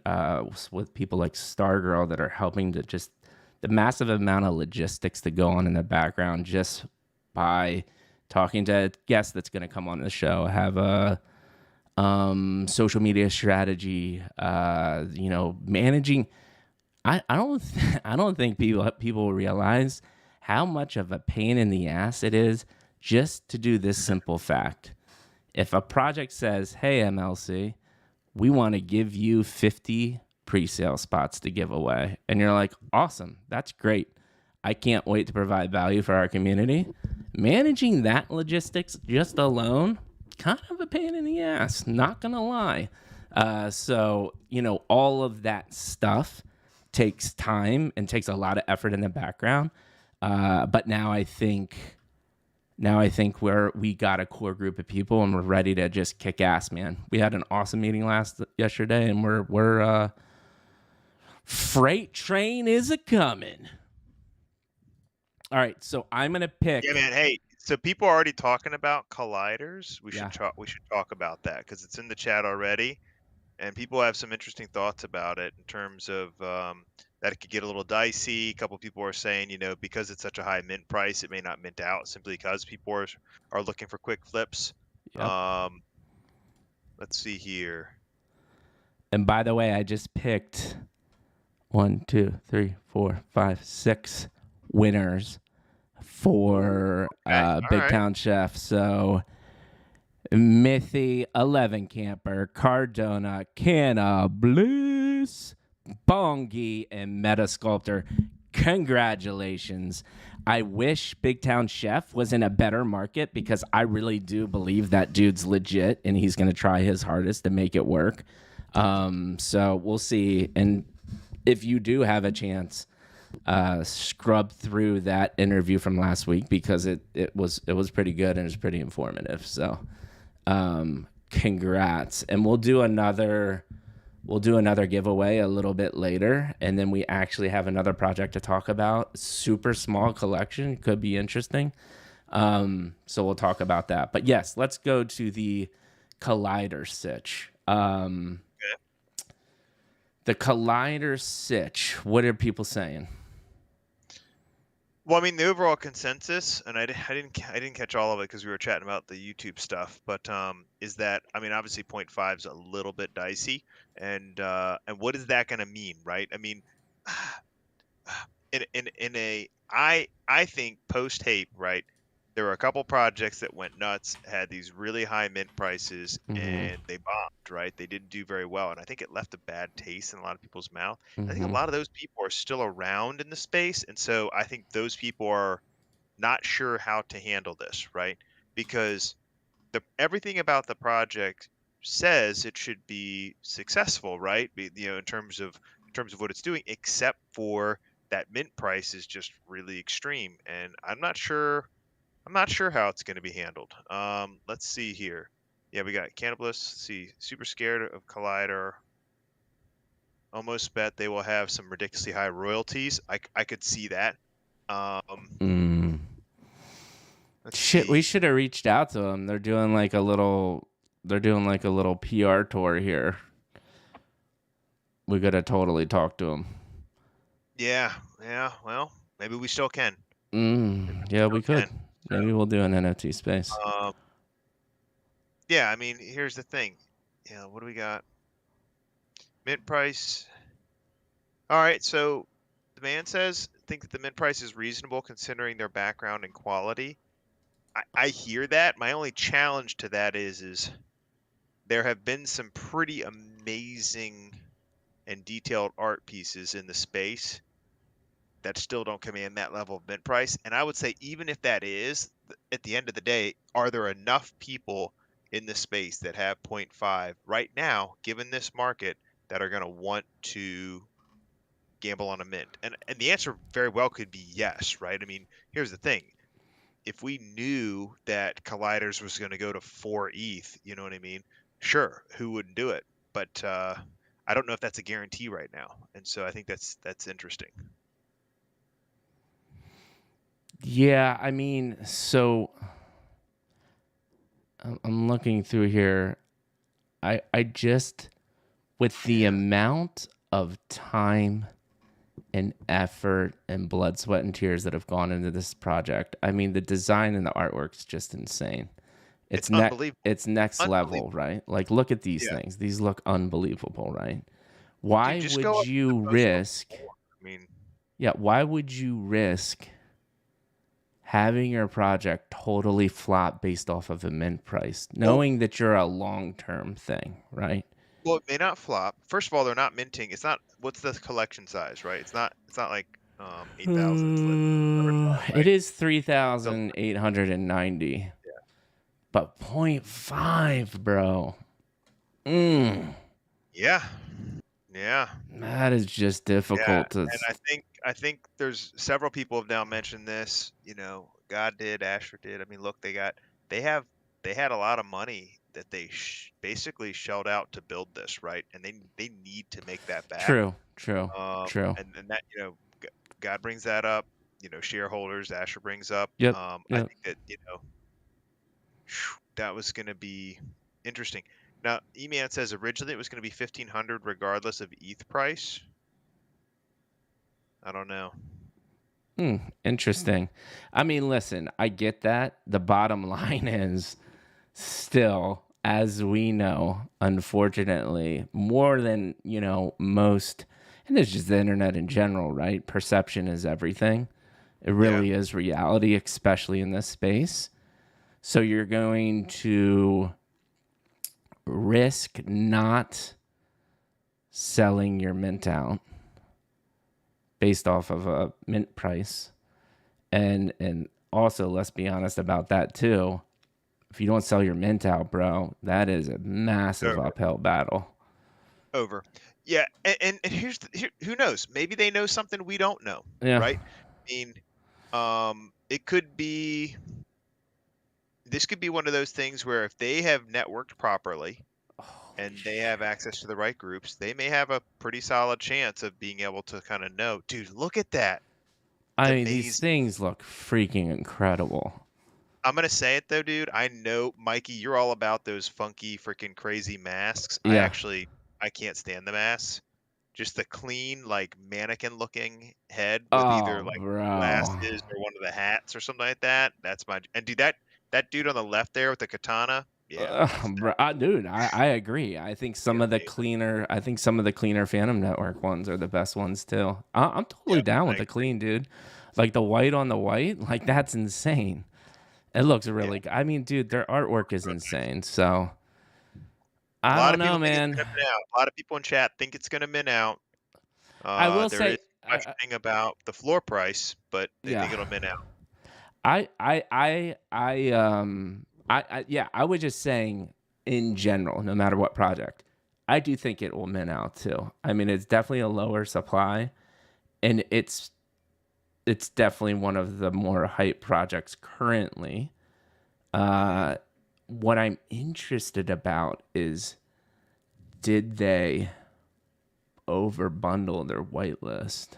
with people like Stargirl that are helping to just the massive amount of logistics that go on in the background just by talking to a guest that's going to come on the show, have a social media strategy, managing. I don't think people realize how much of a pain in the ass it is just to do this simple fact. If a project says, "Hey MLC, we want to give you 50 pre-sale spots to give away," and you're like, "Awesome, that's great. I can't wait to provide value for our community." Managing that logistics just alone, kind of a pain in the ass, not gonna lie. So all of that stuff takes time and takes a lot of effort in the background. But now I think we got a core group of people and we're ready to just kick ass, man. We had an awesome meeting yesterday, and we're freight train is a coming. All right, so I'm gonna pick. yeah, man. Hey, so people are already talking about colliders. We Yeah. should talk. We should talk about that because it's in the chat already, and people have some interesting thoughts about it in terms of that it could get a little dicey. A couple people are saying, because it's such a high mint price, it may not mint out simply because people are looking for quick flips. Yep. Let's see here. And by the way, I just picked 1, 2, 3, 4, 5, 6 winners for Big right. Town Chef. So Mithy, 11 Camper, Cardona, Canna, Bliss, Bongi, and Meta Sculptor. Congratulations. I wish Big Town Chef was in a better market because I really do believe that dude's legit and he's going to try his hardest to make it work. So we'll see. And if you do have a chance, scrub through that interview from last week because it was pretty good and it was pretty informative. So congrats. And we'll do another giveaway a little bit later, and then we actually have another project to talk about. Super small collection, could be interesting. So we'll talk about that. But yes, let's go to the Collider Sitch. The Collider Sitch. What are people saying? Well, I mean, the overall consensus, and I didn't catch all of it because we were chatting about the YouTube stuff, but is that, I mean, obviously 0.5 is a little bit dicey, and what is that going to mean, right? I mean, I think post Hape, right? There were a couple projects that went nuts, had these really high mint prices, and they bombed, right? They didn't do very well, and I think it left a bad taste in a lot of people's mouth. I think a lot of those people are still around in the space, and so I think those people are not sure how to handle this, right? Because everything about the project says it should be successful, right? In terms of what it's doing, except for that mint price is just really extreme, and I'm not sure how it's going to be handled. Let's see here. Yeah, we got Cannibalist. Let's see, super scared of Collider. Almost bet they will have some ridiculously high royalties. I could see that. Shit, we should have reached out to them. They're doing like a little PR tour here. We gotta totally talk to them. Yeah. Well, maybe we still can. Yeah, we could. Maybe we'll do an NFT space. Yeah, I mean, here's the thing. Yeah, what do we got? Mint price. All right, so the man says think that the mint price is reasonable considering their background and quality. I hear that. My only challenge to that is there have been some pretty amazing and detailed art pieces in the space that still don't command that level of mint price. And I would say, even if that is, at the end of the day, are there enough people in the space that have point 0.5 right now, given this market, that are going to want to gamble on a mint? And the answer very well could be yes, right? I mean, here's the thing. If we knew that Colliders was going to go to 4 ETH, you know what I mean? Sure, who wouldn't do it? But I don't know if that's a guarantee right now. And so I think that's interesting. Yeah, I mean, so I'm looking through here. I just, with the Yeah. amount of time and effort and blood, sweat, and tears that have gone into this project, I mean, the design and the artwork's just insane. It's unbelievable. It's next level, Unbelievable. right? Like, look at these Yeah. things. These look unbelievable, right? Dude, Why just would go up to the you post on risk? the floor. I mean, Yeah, why would you risk having your project totally flop based off of a mint price, well, knowing that you're a long-term thing, right? well, it may not flop. First of all, they're not minting. It's not what's the collection size, right? It's not like 8,000. It's like other size, It right? is So 3,890, yeah. but point 0.5, bro. Mm, Yeah. Yeah. that is just Yeah. difficult to. And I think there's several people have now mentioned this, God did, Asher did. I mean, look, they have they had a lot of money that they basically shelled out to build this, right? And they need to make that back. True, true, true. And that, God brings that up, shareholders, Asher brings up. Yep, I yep. think that, that was going to be interesting. Now, E-Man says originally it was going to be 1,500 regardless of ETH price. I don't know. Interesting. I mean, listen, I get that. The bottom line is still, as we know, unfortunately, more than, most, and it's just the internet in general, right? Perception is everything. It Yeah. really is reality, especially in this space. So you're going to risk not selling your mint out based off of a mint price. And also, let's be honest about that too. If you don't sell your mint out, bro, that is a massive Over. uphill battle. Over. Yeah. And who knows? Maybe they know something we don't know, Yeah. right? I mean, it could be. This could be one of those things where if they have networked properly and they have access to the right groups, they may have a pretty solid chance of being able to kind of know, dude, look at that. It's I mean, these amazing. things look freaking incredible. I'm gonna say it though, dude. I know, Mikey, you're all about those funky, freaking crazy masks. Yeah. I can't stand the masks. Just the clean, like mannequin-looking head with either Oh, like bro. glasses or one of the hats or something like that. That's my and dude, that dude on the left there with the katana, yeah, Bro, dude, I agree. I think yeah, amazing. some of the cleaner Phantom Network ones are the best ones too. I'm totally Yeah, down I with the agree. clean, dude. Like the white on the white, like that's insane. It looks Yeah, I mean, dude, their artwork is prototypes. insane. So A I lot don't of know, people think it's man. gonna mint out. A lot of people in chat think it's gonna mint out. I will There is say, questioning about the floor price, but they yeah. think it'll mint out. Yeah, I was just saying in general, no matter what project, I do think it will min out too. I mean, it's definitely a lower supply, and it's definitely one of the more hype projects currently. Mhm. Uh, what I'm interested about is, did they over bundle their whitelist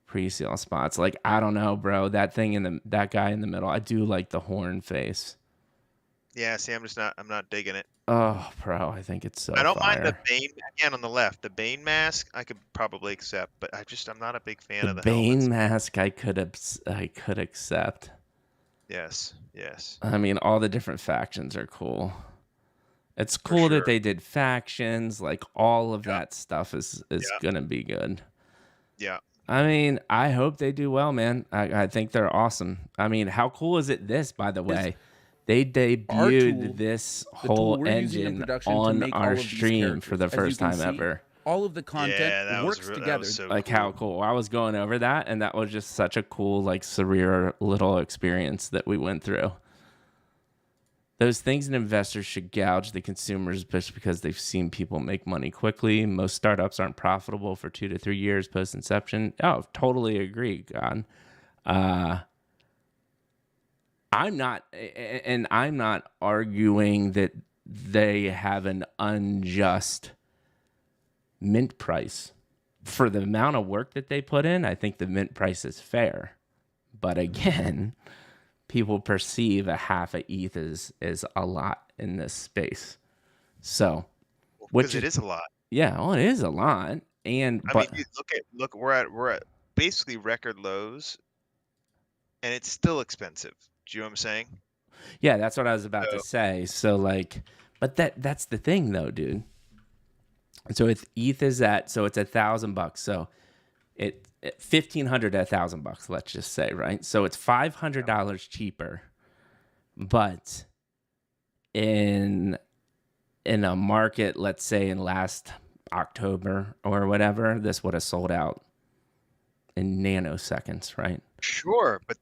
pre-sale spots? Like, I don't know, bro. That guy in the middle, I do like the horn face. Yeah, see, I'm not digging it. Oh, bro, I think it's so I don't mind the fire. Bane again on the left. The Bane mask I could probably accept, but I'm not a big fan The of the Bane helmets. mask I could accept. Yes, yes. I mean, all the different factions are cool. It's for cool that sure. they did factions, like all of Yeah, that stuff is yeah, gonna be good. yeah. I mean, I hope they do well, man. I think they're awesome. I mean, how cool is it this, by the Is way? They our debuted tool, this the tool whole we're using in engine production to on make our all of these stream for characters. the As you first can time see, ever. all of the content Yeah, works that was together. so Like how cool. cool. I was going over that and that was just such a cool, like surreal little experience that we went through. Those things that investors should gouge the consumers just because they've seen people make money quickly. Most startups aren't profitable for 2 to 3 years post inception. Oh, totally agree, God. Uh, I'm not arguing that they have an unjust mint price. For the amount of work that they put in, I think the mint price is fair. But again, people perceive a half a ETH is a lot in this space. So, Because which it is is a lot. yeah, well, it is a lot. And I mean, but you look, we're at basically record lows, and it's still expensive. Do you know what I'm saying? yeah, that's what I was about to So say. So like, but that's the thing though, dude. So if ETH is at so it's $1,000. So it 1,500 to $1,000. Let's just say, right? So it's $500 cheaper, but in a market, let's say in last October or whatever, this would have sold out in nanoseconds, right? sure, but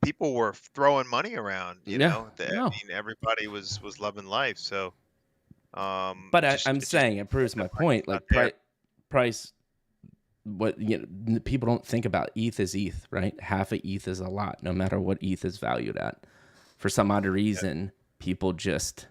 people were throwing money around. Yeah, I no. mean, everybody was loving life. So But I'm it just saying it proves the my market's point. not Like there price, what people don't think about ETH is ETH, right? Half a ETH is a lot, no matter what ETH is valued at. For some odd yet. reason, people just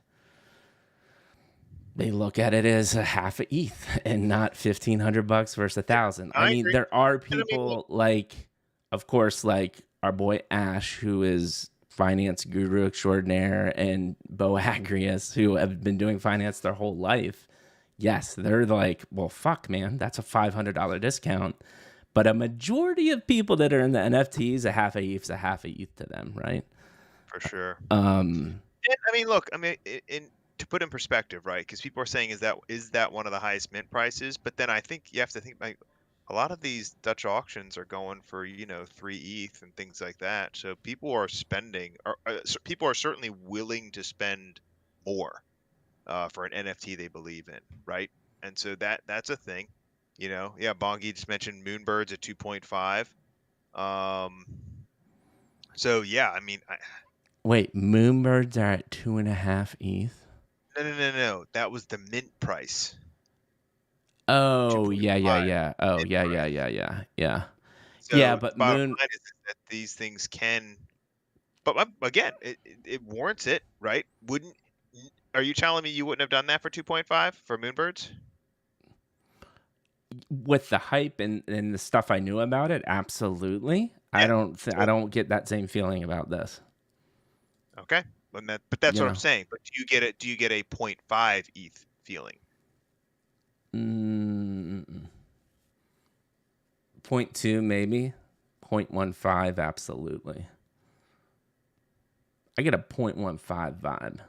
they look at it as a half a ETH and not $1,500 versus 1,000. I I mean, agree. there are And I mean, look, people like, of course, like our boy Ash, who is finance guru extraordinaire, and Bo Agrius, who have been doing finance their whole life. Yes, they're like, well, fuck, man, that's a $500 discount. But a majority of people that are in the NFTs, a half a ETH is a half a ETH to them, right? for sure. Um, And, I mean, look, I mean, to put in perspective, right? Because people are saying, is that one of the highest mint prices? But then I think you have to think like a lot of these Dutch auctions are going for 3 ETH and things like that. So people are spending, or people are certainly willing to spend more for an NFT they believe in, right? And so that's a thing. Yeah, Bongi just mentioned Moonbirds at 2.5. Um, so yeah, I mean, wait, Moonbirds are at 2.5 ETH. no, no, no, no, that was the mint price. Oh, yeah, yeah, 2.5 yeah. Oh, mint yeah, yeah, price. yeah, yeah, yeah. Yeah, So the but bottom Moon, line is that these things can, but again, it warrants it, right? Are you telling me you wouldn't have done that for 2.5 for Moonbirds? with the hype and the stuff I knew about it, absolutely. I Yeah. don't I So don't get that same feeling about this. okay, but that's You what I'm know, saying. But do you get a point 0.5 ETH feeling? mm, 0.2 maybe, 0.15 absolutely. I get a 0.15 vibe.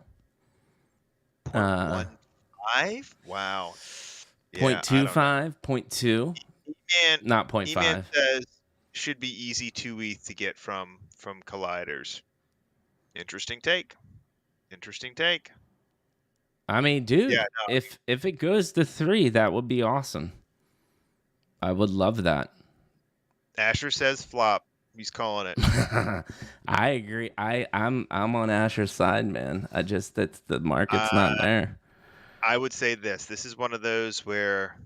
Uh, 0.15? Wow. Yeah, I don't know. 0.25, 0.2, E-Man, not E-Man 0.5. says should be easy 2 ETH to get from colliders. Interesting take. Interesting take. I mean, Yeah, dude, no, if it goes to 3, that would be awesome. I would love that. Asher says flop. He's calling it. I agree. I'm on Asher's side, man. I just that's the market's not Uh, there. I would say this. This is one of those where,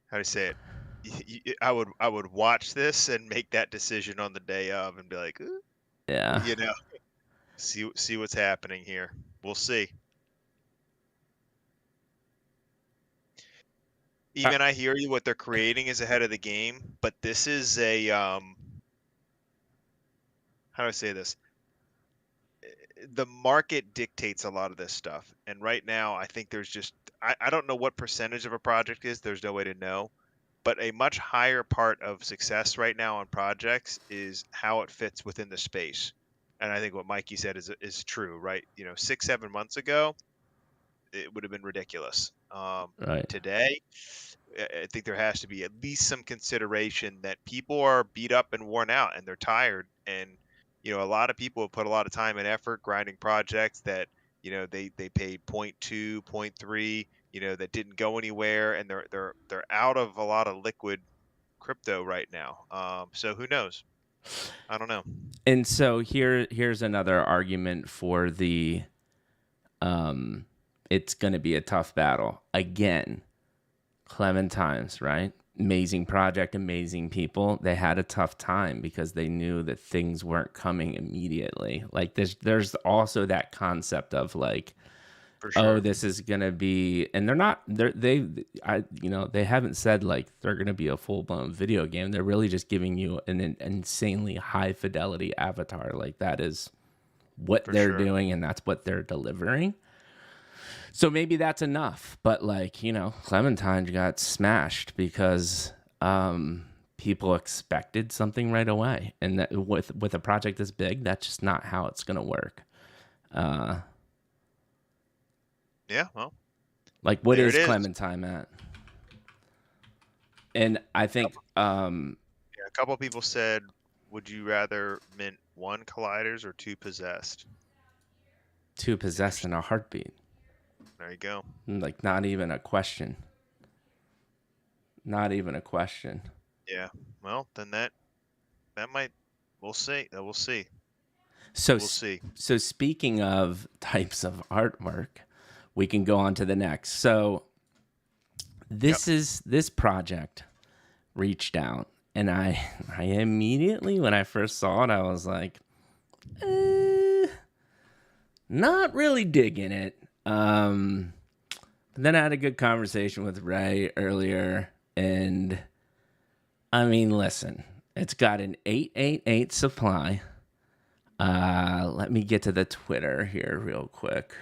how do I say it? I would watch this and make that decision on the day of and be like, "Ooh," Yeah. you know, see what's happening here. We'll see. Uh, Even I hear you. What they're creating is ahead of the game, but this is a how do I say this? The market dictates a lot of this stuff, and right now I think there's just I don't know what percentage of a project is. There's no way to know, but a much higher part of success right now on projects is how it fits within the space. And I think what Mikey said is true, right? 6, 7 months ago, it would have been ridiculous. Right. Today, I think there has to be at least some consideration that people are beat up and worn out and they're tired. And, a lot of people have put a lot of time and effort grinding projects that, they paid point 0.2, point 0.3, that didn't go anywhere, and they're out of a lot of liquid crypto right now. So who knows? I don't know. And so here's another argument for the it's going to be a tough battle. Again, Clementines, right? Amazing project, amazing people. They had a tough time because they knew that things weren't coming immediately. Like there's also that concept of like, For oh, sure. this is gonna be, and they haven't said like they're gonna be a full blown video game. They're really just giving you an insanely high fidelity avatar. Like that is what For they're sure. doing, and that's what they're delivering. So maybe that's enough. But like, Clementine got smashed because people expected something right away. And that with a project this big, that's just not how it's gonna work. Yeah, well, Like what there it is is. Clementine at? And I think Yeah, a couple people said, would you rather mint 1 colliders or 2 possessed? two possessed in a heartbeat. There you go. Like not even a question. Not even a question. Yeah. Well, then that might, we'll see. We'll see. So We'll see. so speaking of types of artwork, we can go on to the next. So this project reached out, and I immediately, when I first saw it, I was like, not really digging it. But then I had a good conversation with Ray earlier, and I mean, listen, it's got an 888 supply. Let me get to the Twitter here real quick.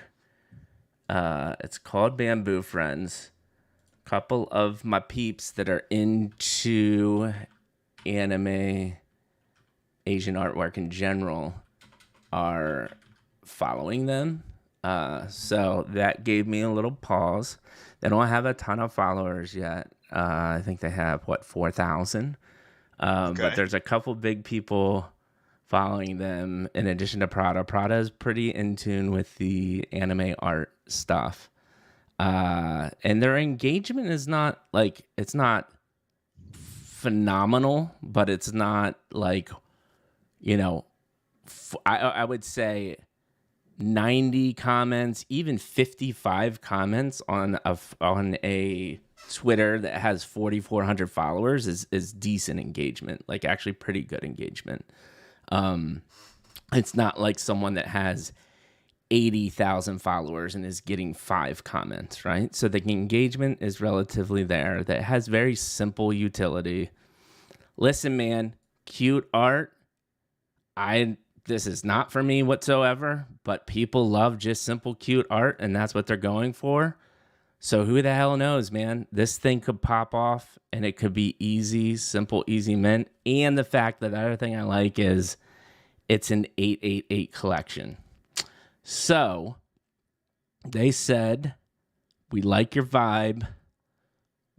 It's called Bamboo Friends. Couple of my peeps that are into anime, Asian artwork in general, are following them. So that gave me a little pause. They don't have a ton of followers yet. I think they have 4,000. But Okay. there's a couple big people following them in addition to Prada. Prada is pretty in tune with the anime art stuff. And their engagement is not like, it's not phenomenal, but it's not like, I would say 90 comments, even 55 comments on a Twitter that has 4,400 followers is decent engagement, like actually pretty good engagement. It's not like someone that has 80,000 followers and is getting 5 comments, right? So the engagement is relatively there. That has very simple utility. Listen, man, cute art. This is not for me whatsoever, but people love just simple, cute art, and that's what they're going for. So who the hell knows, man? This thing could pop off, and it could be easy, simple, easy mint. And the fact that the other thing I like is it's an 888 collection. So they said, we like your vibe.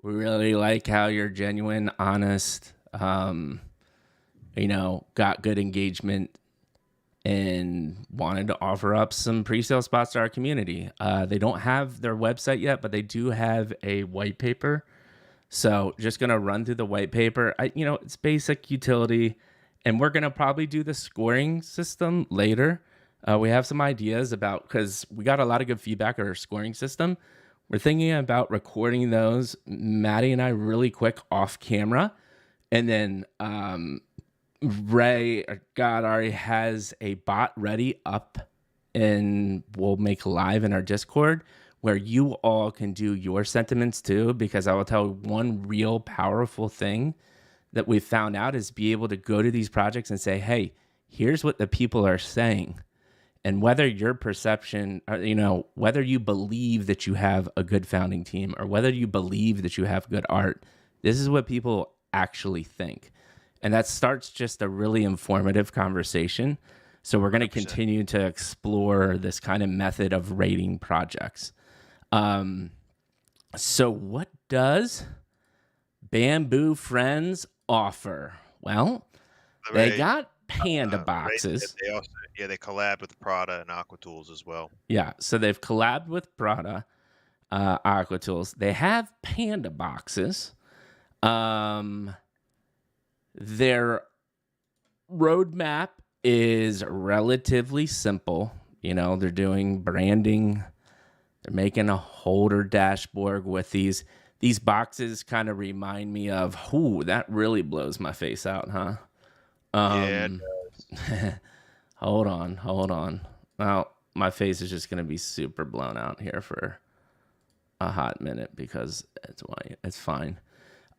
We really like how you're genuine, honest, got good engagement, and wanted to offer up some pre-sale spots to our community. They don't have their website yet, but they do have a white paper. So just going to run through the white paper. It's basic utility, and we're going to probably do the scoring system later. We have some ideas about, because we got a lot of good feedback on our scoring system. We're thinking about recording those, Maddie and I, really quick off camera. And then Ray God already has a bot ready up, and we'll make live in our Discord where you all can do your sentiments too, because I will tell you one real powerful thing that we found out is be able to go to these projects and say, hey, here's what the people are saying. And whether your perception, or, whether you believe that you have a good founding team or whether you believe that you have good art, this is what people actually think. And that starts just a really informative conversation. So we're going to 100%. continue to explore this kind of method of rating projects. So what does Bamboo Friends offer? Well, they Ray, got panda Ray said boxes. they also they collabed with Prada and Aqua Tools as well. Yeah, so they've collabed with Prada, Aqua Tools. They have panda boxes. Their roadmap is relatively simple. You know, they're doing branding. They're making a holder dashboard with these. These boxes kind of remind me of, ooh, that really blows my face out, huh? Yeah, it Um, does. hold on. Now, my face is just going to be super blown out here for a hot minute because it's white. It's fine.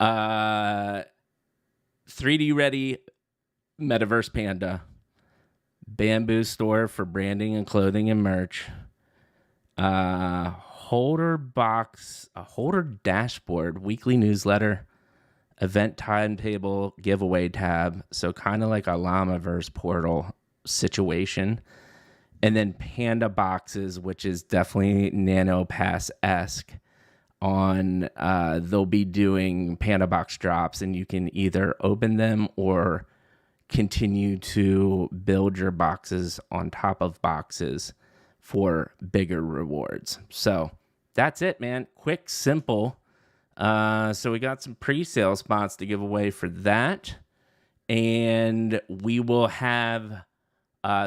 3D ready Metaverse Panda, Bamboo store for branding and clothing and merch. Holder box, a holder dashboard, weekly newsletter, event timetable, giveaway tab. So kind of like a Llamaverse portal situation. And then panda boxes, which is definitely NanoPass-esque. On they'll be doing panda box drops, and you can either open them or continue to build your boxes on top of boxes for bigger rewards. So that's it, man. Quick, simple. So we got some pre-sale spots to give away for that, and we will have.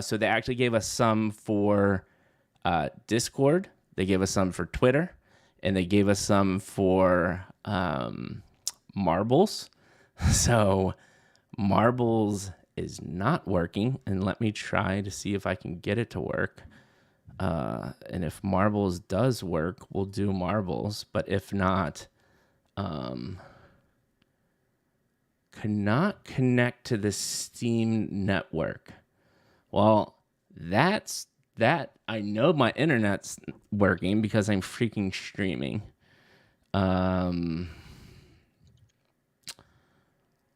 So they actually gave us some for Discord. They gave us some for Twitter, and they gave us some for Marbles. So Marbles is not working, and let me try to see if I can get it to work. And if Marbles does work, we'll do Marbles. But if not, cannot connect to the Steam network. Well, that's that. I know my internet's working because I'm freaking streaming.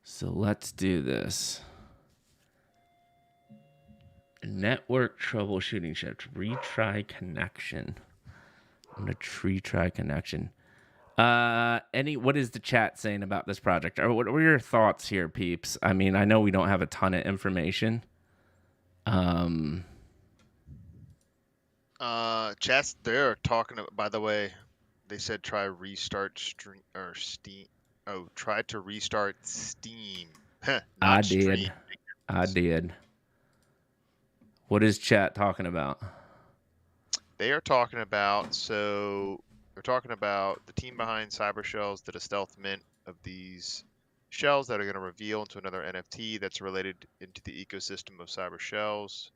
So let's do this. Network troubleshooting shift. Retry connection. I'm gonna retry connection. What is the chat saying about this project? Or what were your thoughts here, peeps? I mean, I know we don't have a ton of information. Chats, they're talking about, by the way, they said try restart stream or Steam. Oh, try to restart Steam. Not I stream. did. What is chat talking about? They are talking about, they're talking about the team behind Cyber Shells did a stealth mint of these shells that are going to reveal into another NFT that's related into the ecosystem of Cyber Shells.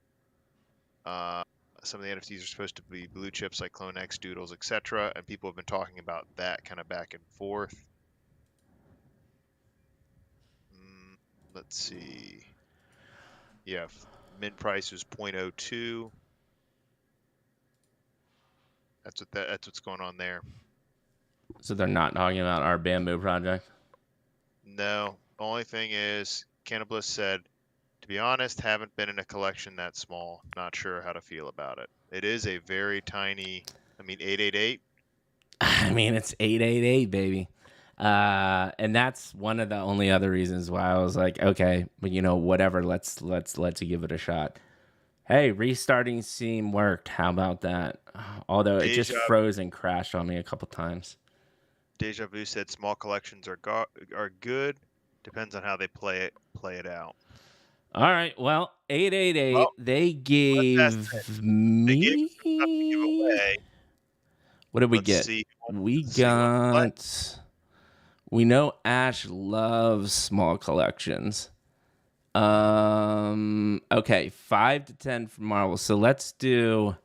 Some of the NFTs are supposed to be blue chips like CloneX, Doodles, etc. And people have been talking about that kind of back and forth. Let's see. Yeah, mint price was 0.02. That's what's going on there. So they're not talking about our bamboo project? No. The only thing is, Cannabis said, to be honest, haven't been in a collection that small. Not sure how to feel about it. It is a very tiny, 888. I mean, it's 888, baby. And that's one of the only other reasons why I was like, okay, but whatever, let's give it a shot. Hey, restarting Steam worked. How about that? Although it just froze and crashed on me a couple times. Deja Vu said small collections are good. Depends on how they play it out. All right. Well, 888. Well, they gave me. They gave some stuff to give away. What did we get? We know Ash loves small collections. Okay, 5 to 10 for Marvel. So let's do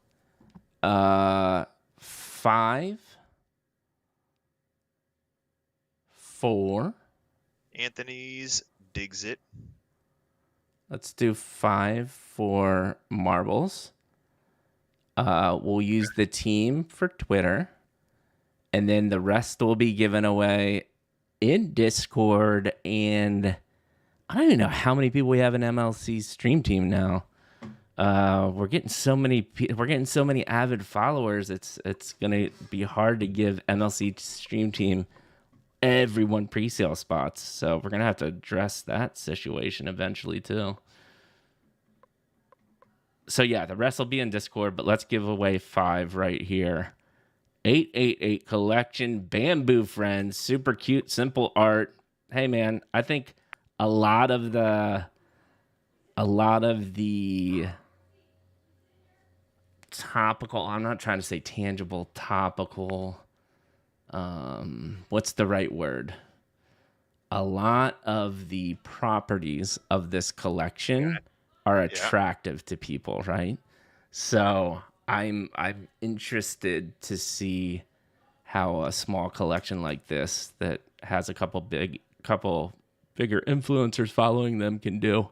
5, 4. Anthony's digs it. Let's do 5 for marbles. We'll use the team for Twitter, and then the rest will be given away in Discord. And I don't even know how many people we have in MLC's stream team now. We're getting so many avid followers. It's gonna be hard to give MLC Stream Team everyone pre-sale spots. So we're gonna have to address that situation eventually too. So yeah, the rest will be in Discord, but let's give away 5 right here. 888 collection, Bamboo Friends, super cute, simple art. Hey man, I think a lot of the topical, I'm not trying to say tangible, topical, what's the right word? A lot of the properties of this collection are attractive to people, right? So I'm interested to see how a small collection like this that has a couple bigger influencers following them can do.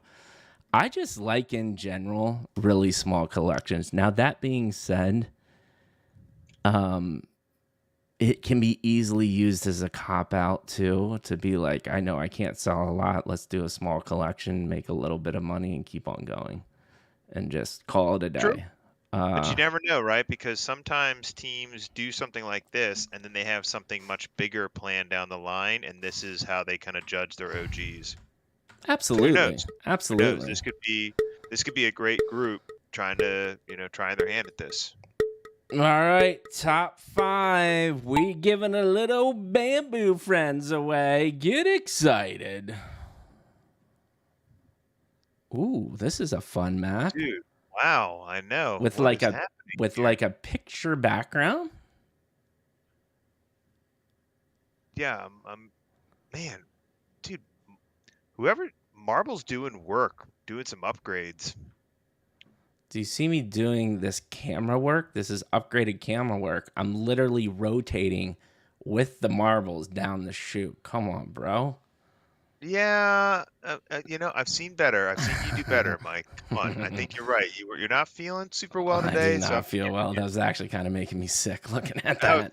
I just like in general really small collections. Now that being said, it can be easily used as a cop out too, to be like, I know I can't sell a lot. Let's do a small collection, make a little bit of money, and keep on going, and just call it a True. day. But you never know, right? Because sometimes teams do something like this, and then they have something much bigger planned down the line, and this is how they kind of judge their OGs. Absolutely, Who knows? absolutely. This could be a great group trying their hand at this. All right, top 5. We giving a little Bamboo Friends away. Get excited. Ooh, this is a fun map. Dude, wow, I know. With What is happening here? like a picture background. Yeah, man, dude, whoever Marble's doing work, doing some upgrades. Do you see me doing this camera work? This is upgraded camera work. I'm literally rotating with the marbles down the chute. Come on, bro. Yeah, I've seen better. I've seen you do better, Mike. Come on, I think you're right. You're not feeling super well I today, do so I'm not feel well. giving That was actually kind of making me sick looking at I was, that.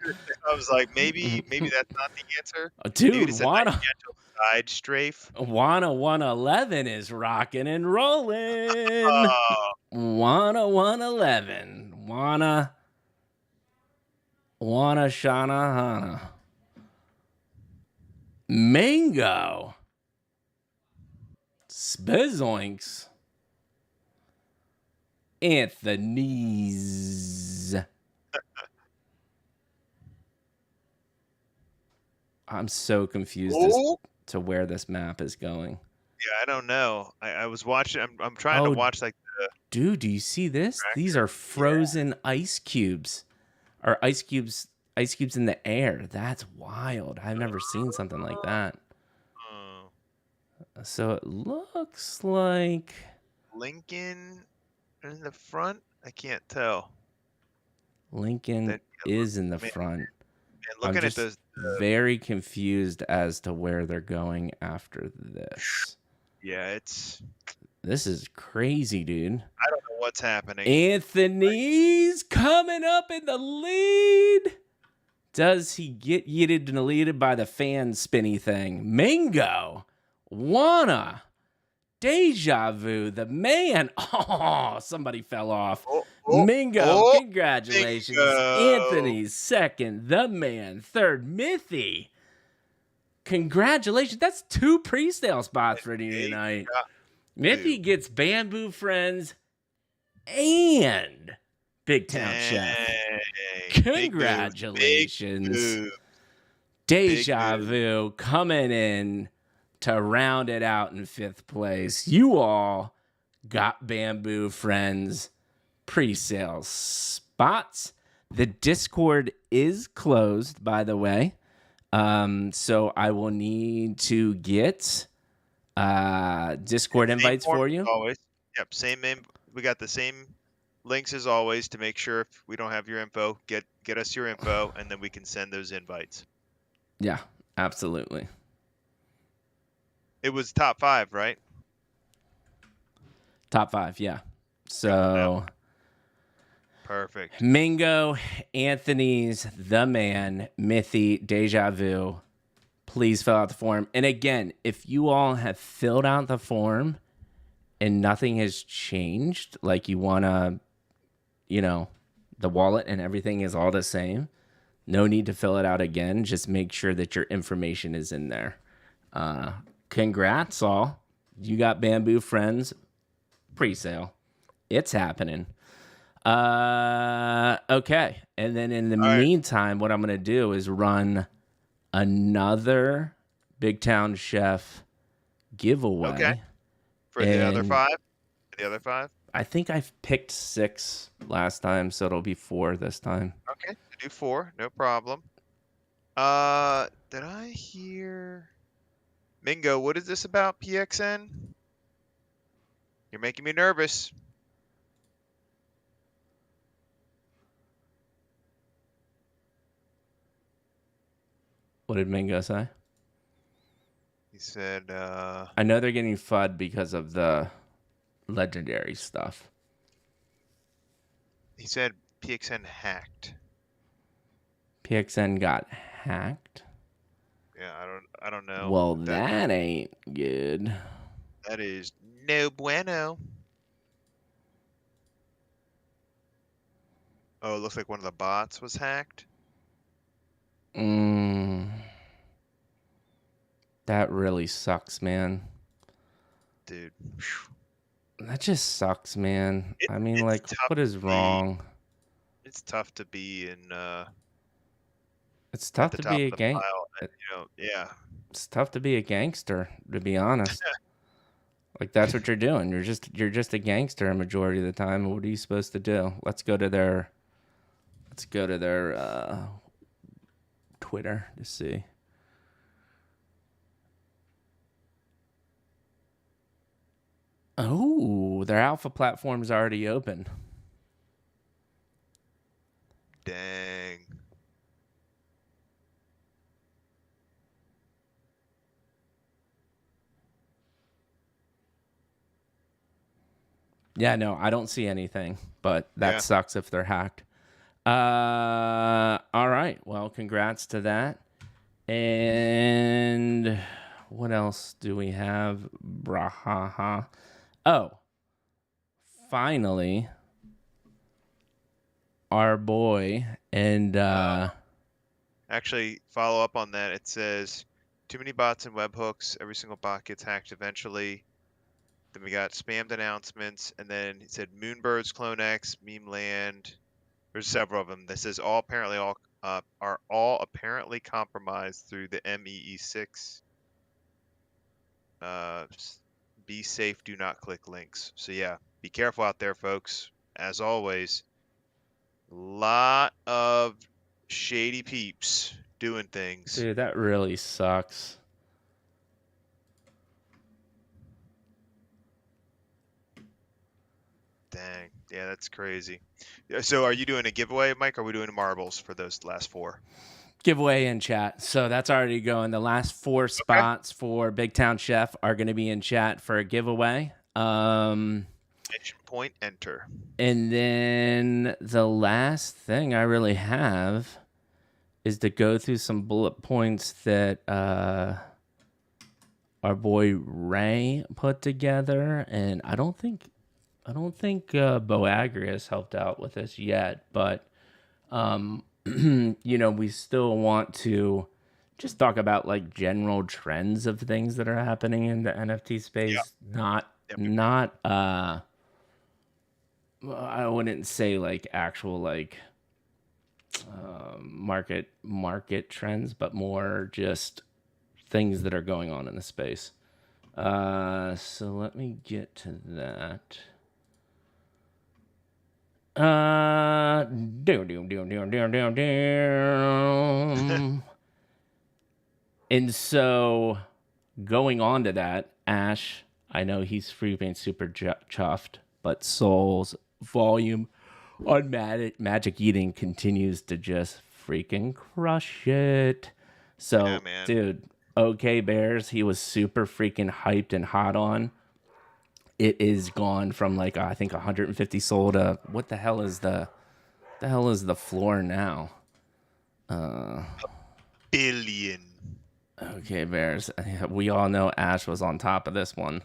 I was like, maybe that's not the answer. Maybe Dude, it's a nice gentle side strafe. Wana 111 is rocking and rolling. Oh, Wana 111. Wana Shana Hana. Mango. Spizoinks. Anthony's. I'm so confused as to where this map is going. Yeah, I don't know. I was watching. I'm trying to watch like the. Dude, do you see this? These are frozen ice cubes, or ice cubes in the air. That's wild. I've never seen something like that. So it looks like Lincoln in the front. I can't tell. Lincoln is in the front. And looking at the very confused as to where they're going after this. Yeah, this is crazy, dude. I don't know what's happening. Anthony's coming up in the lead. Does he get yeeted and deleted by the fan spinny thing? Mingo, Wana, Deja Vu, the man. Oh, somebody fell off. Mingo, congratulations. Mingo. Anthony's second, the man third, Mithy. Congratulations. That's 2 pre-sale spots for you tonight. Mithy gets Bamboo Friends and Big Town Chef. Congratulations. Deja Vu coming in to round it out in 5th place. You all got Bamboo Friends pre-sale spots. The Discord is closed, by the way. So I will need to get Discord invites for you. Always. Yep, same name. We got the same links as always to make sure if we don't have your info, get us your info, and then we can send those invites. Yeah, absolutely. It was top 5, right? Top 5, yeah. So perfect. Mingo, Anthony's, the man, Mithy, Deja Vu. Please fill out the form. And again, if you all have filled out the form and nothing has changed, like you want to, the wallet and everything is all the same, no need to fill it out again. Just make sure that your information is in there. Congrats, all. You got Bamboo Friends pre-sale. It's happening. Okay. And then in the All right. meantime, what I'm going to do is run another Big Town Chef giveaway. Okay. For the other And 5? The other 5? I think I've picked 6 last time, so it'll be 4 this time. Okay. Do 4. No problem. Did I hear... Mingo, what is this about PXN? You're making me nervous. What did Mingo say? He said, I know they're getting FUD because of the legendary stuff. he said PXN hacked. PXN got hacked. Yeah, I don't know. Well, that ain't good. That is no bueno. Oh, it looks like one of the bots was hacked. That really sucks, man. Dude. That just sucks, man. I mean, it's like, tough what is to be- wrong? It's tough to be in It's at tough the to top be a of the gang. pile. And, yeah. It's tough to be a gangster, to be honest. Like, that's what you're doing. You're just a gangster a majority of the time. What are you supposed to do? Let's go to their Twitter to see. Oh, their alpha platform's already open. Dang. Yeah, no, I don't see anything, but that Yeah. sucks if they're hacked. All right. Well, congrats to that. And what else do we have? Brahaha. Oh, finally, our boy and Actually, follow up on that. It says too many bots and webhooks. Every single bot gets hacked eventually. Then we got spammed announcements, and then it said Moonbirds, Clone X, Meme Land. There's several of them. This is all are all apparently compromised through the MEE6. Be safe. Do not click links. So yeah, be careful out there, folks. As always, lot of shady peeps doing things. dude, that really sucks. Dang. Yeah, that's crazy. So are you doing a giveaway, Mike? Or are we doing marbles for those last 4? Giveaway in chat. So that's already going. The last 4 spots for Big Town Chef are going to be in chat for a giveaway. Mention point, enter. And then the last thing I really have is to go through some bullet points that our boy Ray put together, and I don't think Boagrius helped out with this yet, but we still want to just talk about like general trends of things that are happening in the NFT space. Not I wouldn't say like actual like market trends, but more just things that are going on in the space. So let me get to that. And so going on to that, Ash, I know he's freaking super chuffed, but Soul's volume on Magic Eating continues to just freaking crush it. So, Yeah, man. dude, OK Bears, he was super freaking hyped and hot on. It is gone from like I think 150 sold to what the hell is the floor now? Billion. Okay, Bears. We all know Ash was on top of this one.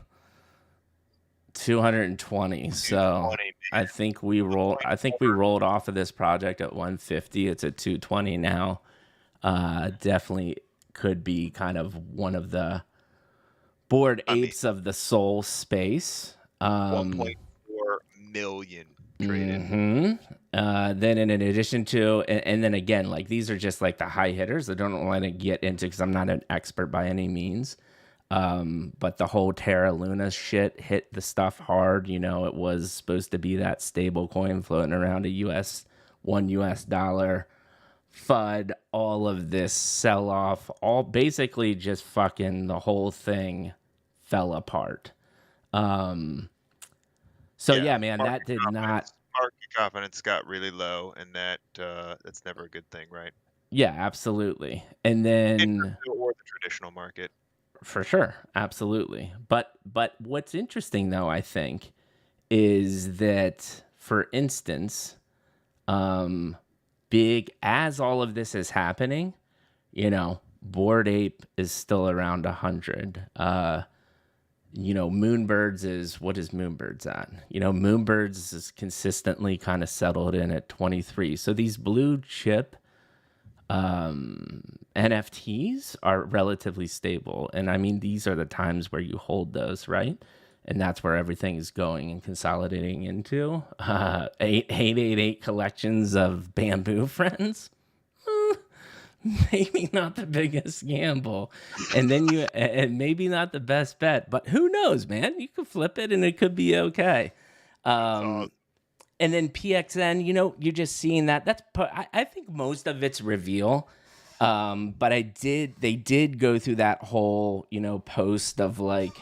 220. So 220, I man. think we rolled. I think we rolled off of this project at 150. It's at 220 now. Definitely could be kind of one of the bored I mean, apes of the soul space. 1.4 million traded. Then in addition to, and then again, like these are just like the high hitters. I don't want to get into because I'm not an expert by any means. But the whole Terra Luna shit hit the stuff hard. You know, it was supposed to be that stable coin floating around $1 FUD. All of this sell off, all basically just fucking the whole thing fell apart. So Yeah, yeah, man, that did not. market confidence got really low, and that's never a good thing, right? Yeah, absolutely. And In then crypto or the traditional market. for sure, absolutely. But what's interesting though, I think, is that for instance, big as all of this is happening, you know, Bored Ape is still around 100. You know, Moonbirds is, what is Moonbirds at? You know, Moonbirds is consistently kind of settled in at 23. So these blue chip NFTs are relatively stable. And I mean, these are the times where you hold those, right? And that's where everything is going and consolidating into 888 collections of bamboo friends. Maybe not the biggest gamble, and then and maybe not the best bet, but who knows, man? You could flip it and it could be okay. Awesome. And then PXN, you know, you're just seeing that. I think most of it's reveal. But they did go through that whole, you know, post of like,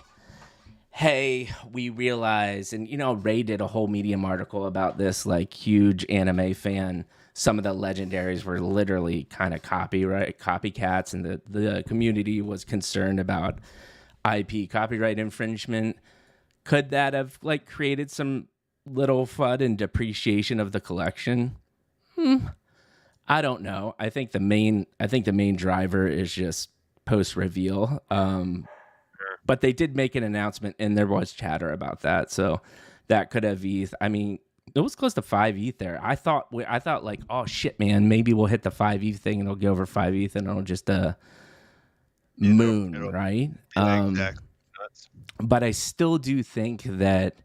hey, we realize, and you know, Ray did a whole Medium article about this, like huge anime fan. Some of the legendaries were literally kind of copycats, and the community was concerned about IP copyright infringement. Could that have like created some little FUD and depreciation of the collection? I don't know. I think the main driver is just post reveal. But they did make an announcement, and there was chatter about that, so that could have ETH. I mean, it was close to 5 ETH there. I thought like, oh shit, man, maybe we'll hit the 5 ETH thing, and it'll go over 5 ETH, and it'll just moon, right? Yeah, exactly. Nuts. But I still do think that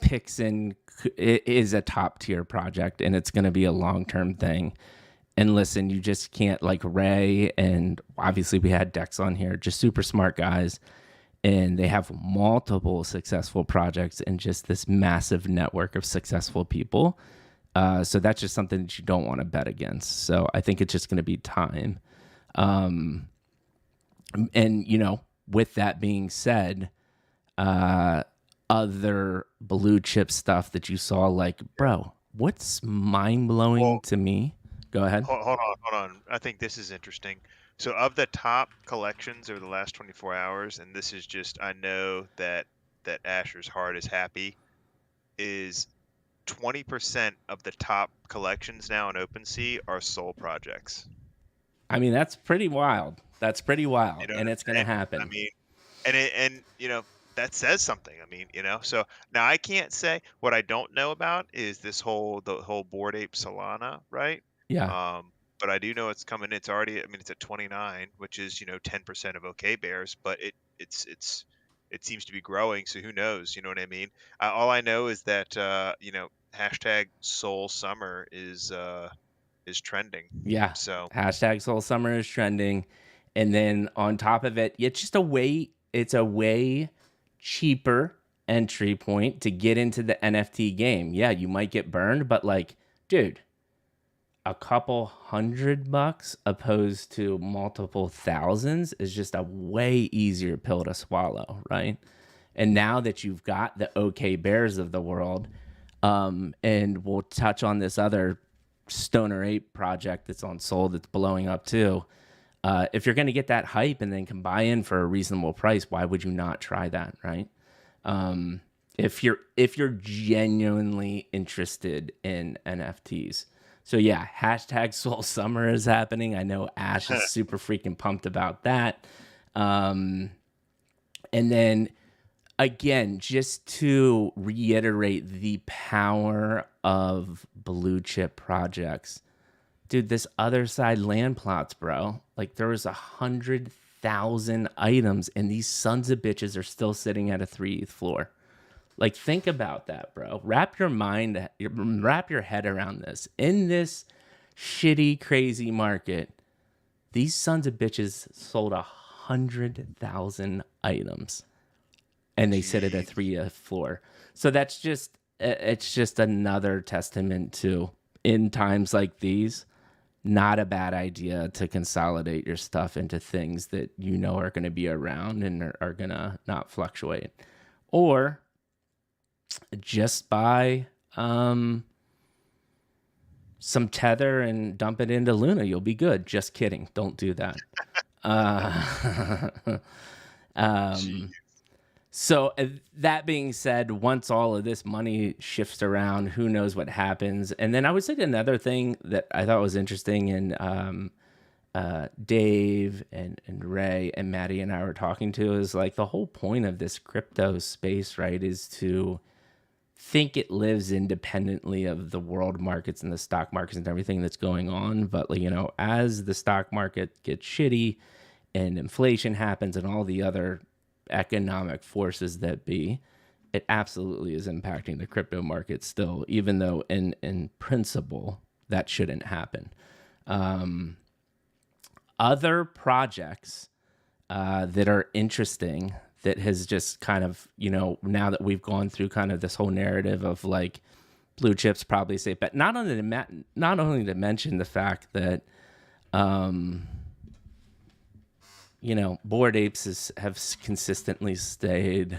Pixin is a top tier project, and it's going to be a long term thing. And listen, you just can't, like Ray, and obviously we had Dex on here, just super smart guys, and they have multiple successful projects and just this massive network of successful people. So that's just something that you don't want to bet against. So I think it's just going to be time. And, you know, with that being said, other blue chip stuff that you saw, like, bro, what's mind blowing to me? Go ahead. Hold on. I think this is interesting. So of the top collections over the last 24 hours, and this is just, I know that Asher's heart is happy, is 20% of the top collections now in OpenSea are soul projects. I mean, that's pretty wild. That's pretty wild, You know and what it's going to I'm saying? happen. I mean, and you know, that says something. I mean, you know, so now I can't say what I don't know about is the whole Bored Ape Solana, right? Yeah. But I do know it's coming. It's already, I mean, it's at 29, which is, you know, 10% of OK Bears, but it seems to be growing. So who knows? You know what I mean? All I know is that you know, hashtag Soul Summer is trending. Yeah. So Hashtag Soul Summer is trending. And then on top of it, it's a way cheaper entry point to get into the NFT game. Yeah, you might get burned, but like, dude, a couple $100 opposed to multiple thousands is just a way easier pill to swallow, right? And now that you've got the OK Bears of the world, and we'll touch on this other Stoner Ape project that's on Soul that's blowing up too. If you're going to get that hype and then can buy in for a reasonable price, why would you not try that, right? If you're genuinely interested in NFTs. So yeah, hashtag Soul Summer is happening. I know Ash is super freaking pumped about that. And then again, just to reiterate the power of blue chip projects, dude, this other side land plots, bro. Like there was 100,000 items, and these sons of bitches are still sitting at a 3th floor. Like think about that, bro. Wrap your head around this. In this shitty, crazy market, these sons of bitches sold 100,000 items, and they sit at a Jeez. 3th floor. So it's just another testament to, in times like these, not a bad idea to consolidate your stuff into things that you know are going to be around and are going to not fluctuate. Or just buy some Tether and dump it into Luna. You'll be good. Just kidding. Don't do that. Jeez. So that being said, once all of this money shifts around, who knows what happens? And then I would say another thing that I thought was interesting, and Dave and Ray and Maddie and I were talking to, is like the whole point of this crypto space, right, is to think it lives independently of the world markets and the stock markets and everything that's going on. But, like, you know, as the stock market gets shitty and inflation happens and all the other economic forces that be, it absolutely is impacting the crypto market still, even though in principle that shouldn't happen. Other projects that are interesting, that has just kind of, you know, now that we've gone through kind of this whole narrative of like blue chips probably safe, but not only to mention the fact that you know, Bored Apes have consistently stayed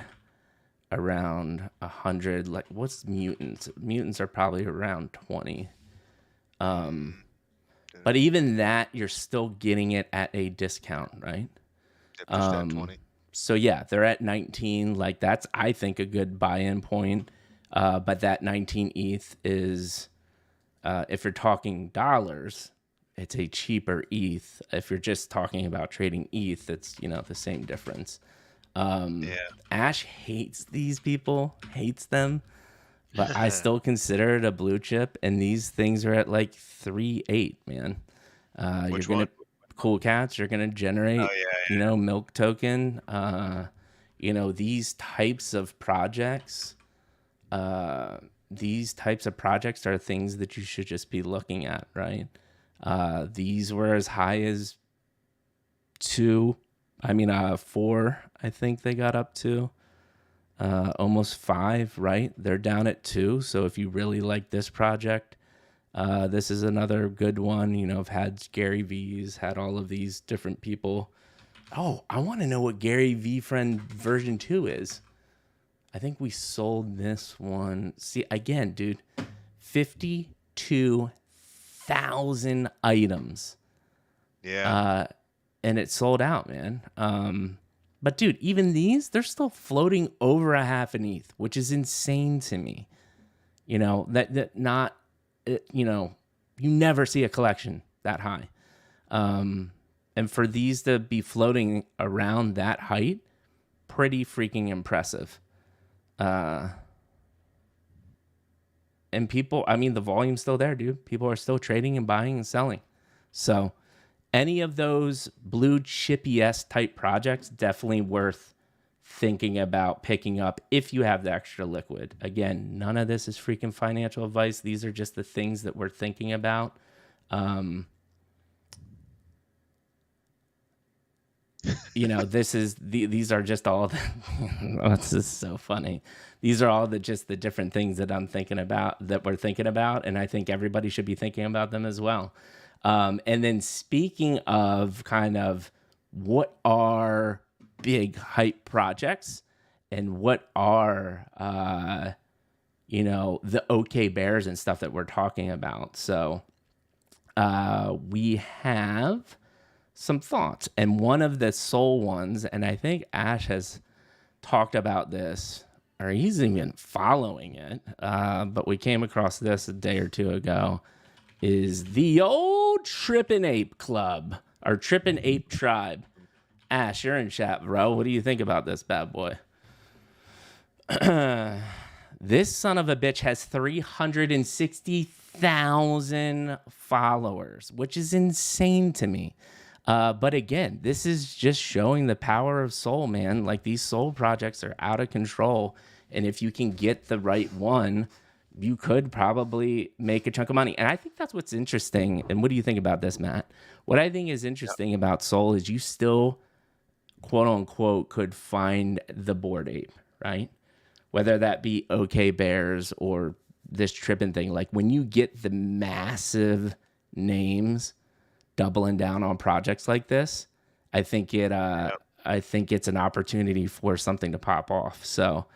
around 100. Like, what's mutants? Mutants are probably around 20. But even that, you're still getting it at a discount, right? They pushed that 20. So yeah, they're at 19. Like that's, I think, a good buy-in point. But that 19 ETH is, if you're talking dollars, it's a cheaper ETH. If you're just talking about trading ETH, it's, you know, the same difference. Yeah. Ash hates these people, hates them, but I still consider it a blue chip. And these things are at like 3.8, man. Which You're one? gonna Cool Cats. You're gonna generate, Oh yeah. you know, milk token. You know, these types of projects. These types of projects are things that you should just be looking at, right? These were as high as 4, I think they got up to almost 5, right? They're down at 2. So if you really like this project, this is another good one. You know, I've had Gary V's, had all of these different people. Oh, I want to know what Gary V Friend version 2 is. I think we sold this one. See, again, dude, 52,000 items. Yeah. And it sold out, man. But dude, even these, they're still floating over a half an ETH, which is insane to me. You know, you know, you never see a collection that high. And for these to be floating around that height, pretty freaking impressive. And people, I mean, the volume's still there, dude. People are still trading and buying and selling. So any of those blue chippy-esque type projects, definitely worth thinking about picking up if you have the extra liquid. Again, none of this is freaking financial advice. These are just the things that we're thinking about. You know, these are just all this is so funny. These are all just the different things that I'm thinking about, that we're thinking about, and I think everybody should be thinking about them as well. And then speaking of kind of what are big hype projects and what are you know, the OK Bears and stuff that we're talking about. So we have some thoughts, and one of the sole ones, and I think Ash has talked about this, or he's even following it, but we came across this a day or two ago, is the old Trippin' Ape Club, or Trippin' Ape Tribe. Ash, you're in chat, bro. What do you think about this bad boy? This son of a bitch has 360,000 followers, which is insane to me. But again, this is just showing the power of Soul, man. Like, these Soul projects are out of control. And if you can get the right one, you could probably make a chunk of money. And I think that's what's interesting. And what do you think about this, Matt? What I think is interesting about Soul is you still, quote unquote, could find the Bored Ape, right? Whether that be OK Bears or this tripping thing. Like, when you get the massive names doubling down on projects like this, I think it's an opportunity for something to pop off. So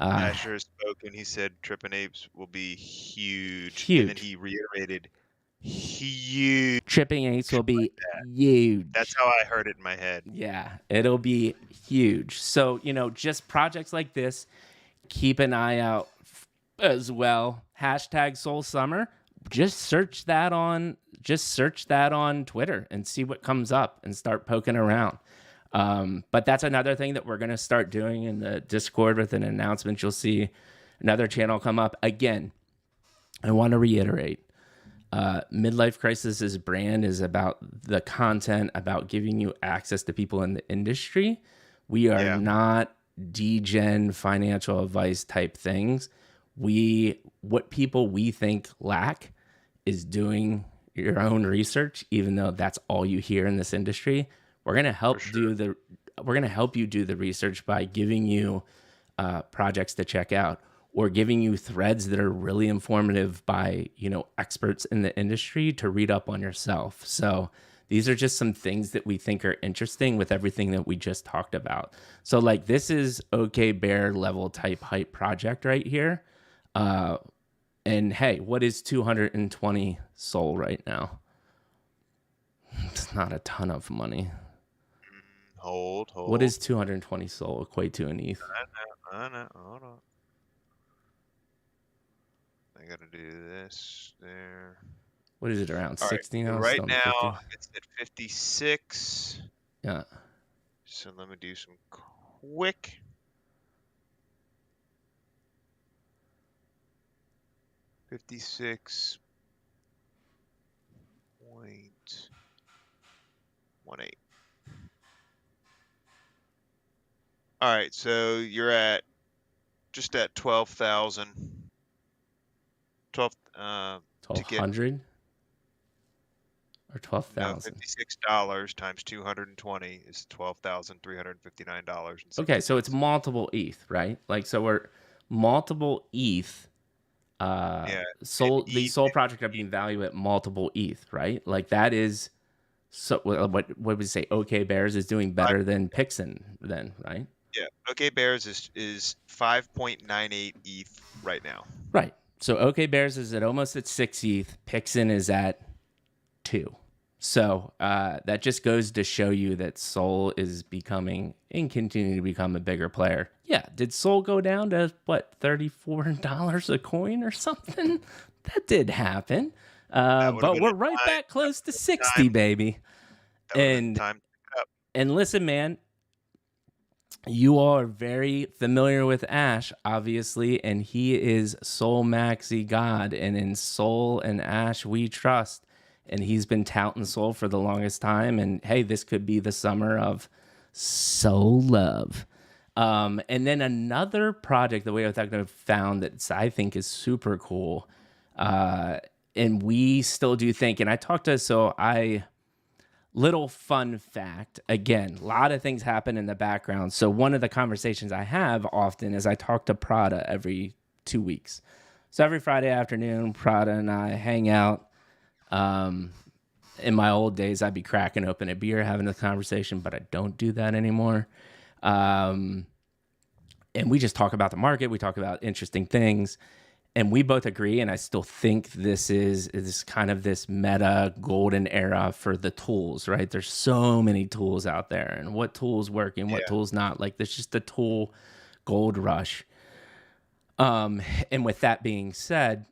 Asher has spoken. He said Trippin' Apes will be huge. And then huge. he reiterated, huge. Tripping Apes will be huge. That's how I heard it in my head. Yeah, it'll be huge. So, just projects like this, keep an eye out as well. Hashtag Soul Summer. Just search that on Twitter and see what comes up and start poking around. But that's another thing that we're going to start doing in the Discord with an announcement. You'll see another channel come up. Again, I want to reiterate, Midlife Crisis's brand is about the content, about giving you access to people in the industry. We are not degen financial advice type things. What people we think lack is doing your own research, even though that's all you hear in this industry. We're going to help you do the research by giving you projects to check out, or giving you threads that are really informative by, experts in the industry to read up on yourself. So these are just some things that we think are interesting with everything that we just talked about. So, like, this is OK Bear level type hype project right here. And hey, what is 220 Soul right now? It's not a ton of money. Hold. What does 220 Soul equate to in ETH? I know. Hold on. I gotta do this there. What is it, around 60 now? Right Still now, 50? it's at 56. Yeah. So let me do some quick. $56.18. All right, so you're at just at 12,000. 1,200 or 12,000? $56 times 220 is $12,359. Okay, so it's multiple ETH, right? Like, so we're multiple ETH. The Soul project are being valued at multiple ETH, right? Like, that is, so what would we say? OK Bears is doing better than Pixin then, right? Yeah, OK Bears is 5.98 ETH right now. Right. So OK Bears is almost at 6 ETH. Pixin is at 2. So that just goes to show you that Soul is becoming and continuing to become a bigger player. Yeah. Did Soul go down to what, $34 a coin or something? That did happen. But we're right back close to 60, baby. And listen, man, you all are very familiar with Ash, obviously, and he is Soul Maxi God, and in Soul and Ash we trust. And he's been touting Soul for the longest time. And hey, this could be the summer of Soul love. And then another project that we have found that I think is super cool, and we still do think, and I talked to, little fun fact, again, a lot of things happen in the background. So one of the conversations I have often is I talk to Prada every 2 weeks. So every Friday afternoon, Prada and I hang out. In my old days, I'd be cracking open a beer, having a conversation, but I don't do that anymore. And we just talk about the market. We talk about interesting things. And we both agree, and I still think this is kind of this meta golden era for the tools, right? There's so many tools out there, and what tools work and what tools not. Like, there's just the tool gold rush. And with that being said,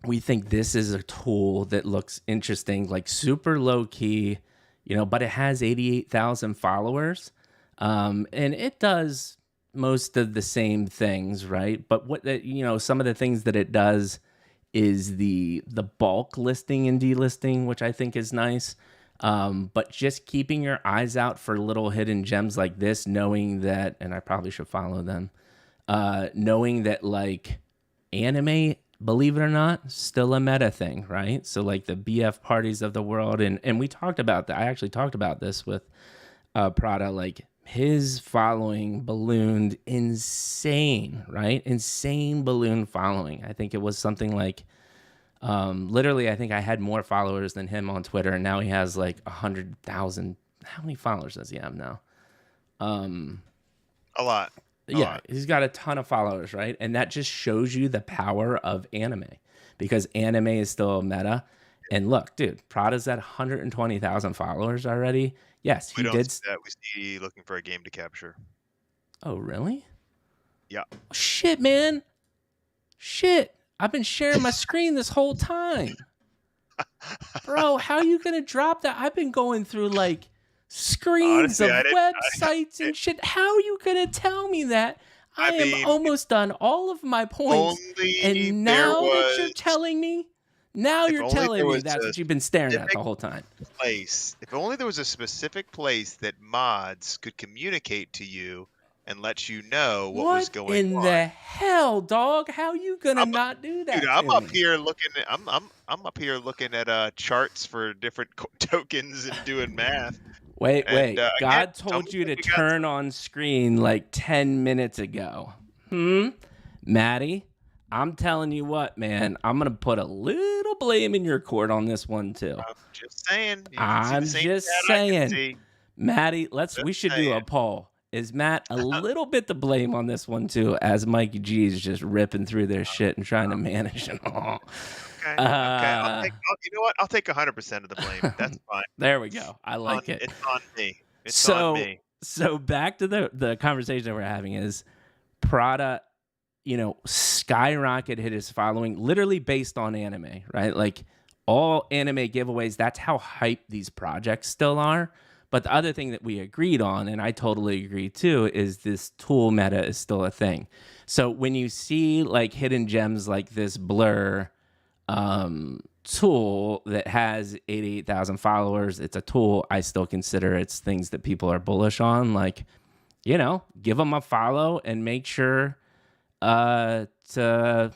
we think this is a tool that looks interesting, like super low key, but it has 88,000 followers. And it does most of the same things, right? But some of the things that it does is the bulk listing and delisting, which I think is nice. But just keeping your eyes out for little hidden gems like this, knowing that, and I probably should follow them, knowing that like anime, believe it or not, still a meta thing, right? So like the BF parties of the world, and we talked about that. I actually talked about this with Prada, like his following ballooned insane, right? Insane balloon following. I think it was something like literally, I think I had more followers than him on Twitter, and now he has like 100,000. How many followers does he have now? A lot. Yeah, he's got a ton of followers, right? And that just shows you the power of anime, because anime is still a meta. And look, dude, Prada's at 120,000 followers already. Yes, We he don't did. see that. We see looking for a game to capture. Oh, really? Yeah. Shit, man. Shit. I've been sharing my screen this whole time. Bro, how you going to drop that? I've been going through like screens Honestly, of I didn't. websites and shit. How are you going to tell me that? I am mean, almost done all of my points. only And there now that you're was. telling me, now If you're only there telling me was that's a what you've been staring at specific the whole time. place. If only there was a specific place that mods could communicate to you and let you know what was What going in on. the hell, dog? How you gonna I'm, not do dude, that I'm to up me? here looking at. I'm up here looking at charts for different tokens and doing math. Wait. And again, God it's told almost you like to we got turn on screen like 10 minutes ago. Maddie, I'm telling you what, man. I'm going to put a little blame in your court on this one, too. I'm just saying. You can see the I'm same just chat I can saying. see. Maddie, Just we should do saying. a poll. Is Matt a little bit to blame on this one, too, as Mikey G is just ripping through their shit and trying to manage it all? Okay. You know what? I'll take 100% of the blame. That's fine. There we go. I like it. It's on me. It's on me. So back to the conversation that we're having is Prada, skyrocketed his following literally based on anime, right? Like all anime giveaways, that's how hyped these projects still are. But the other thing that we agreed on, and I totally agree too, is this tool meta is still a thing. So when you see like hidden gems like this Blur tool that has 88,000 followers, it's a tool. I still consider it's things that people are bullish on. Like, give them a follow and make sure to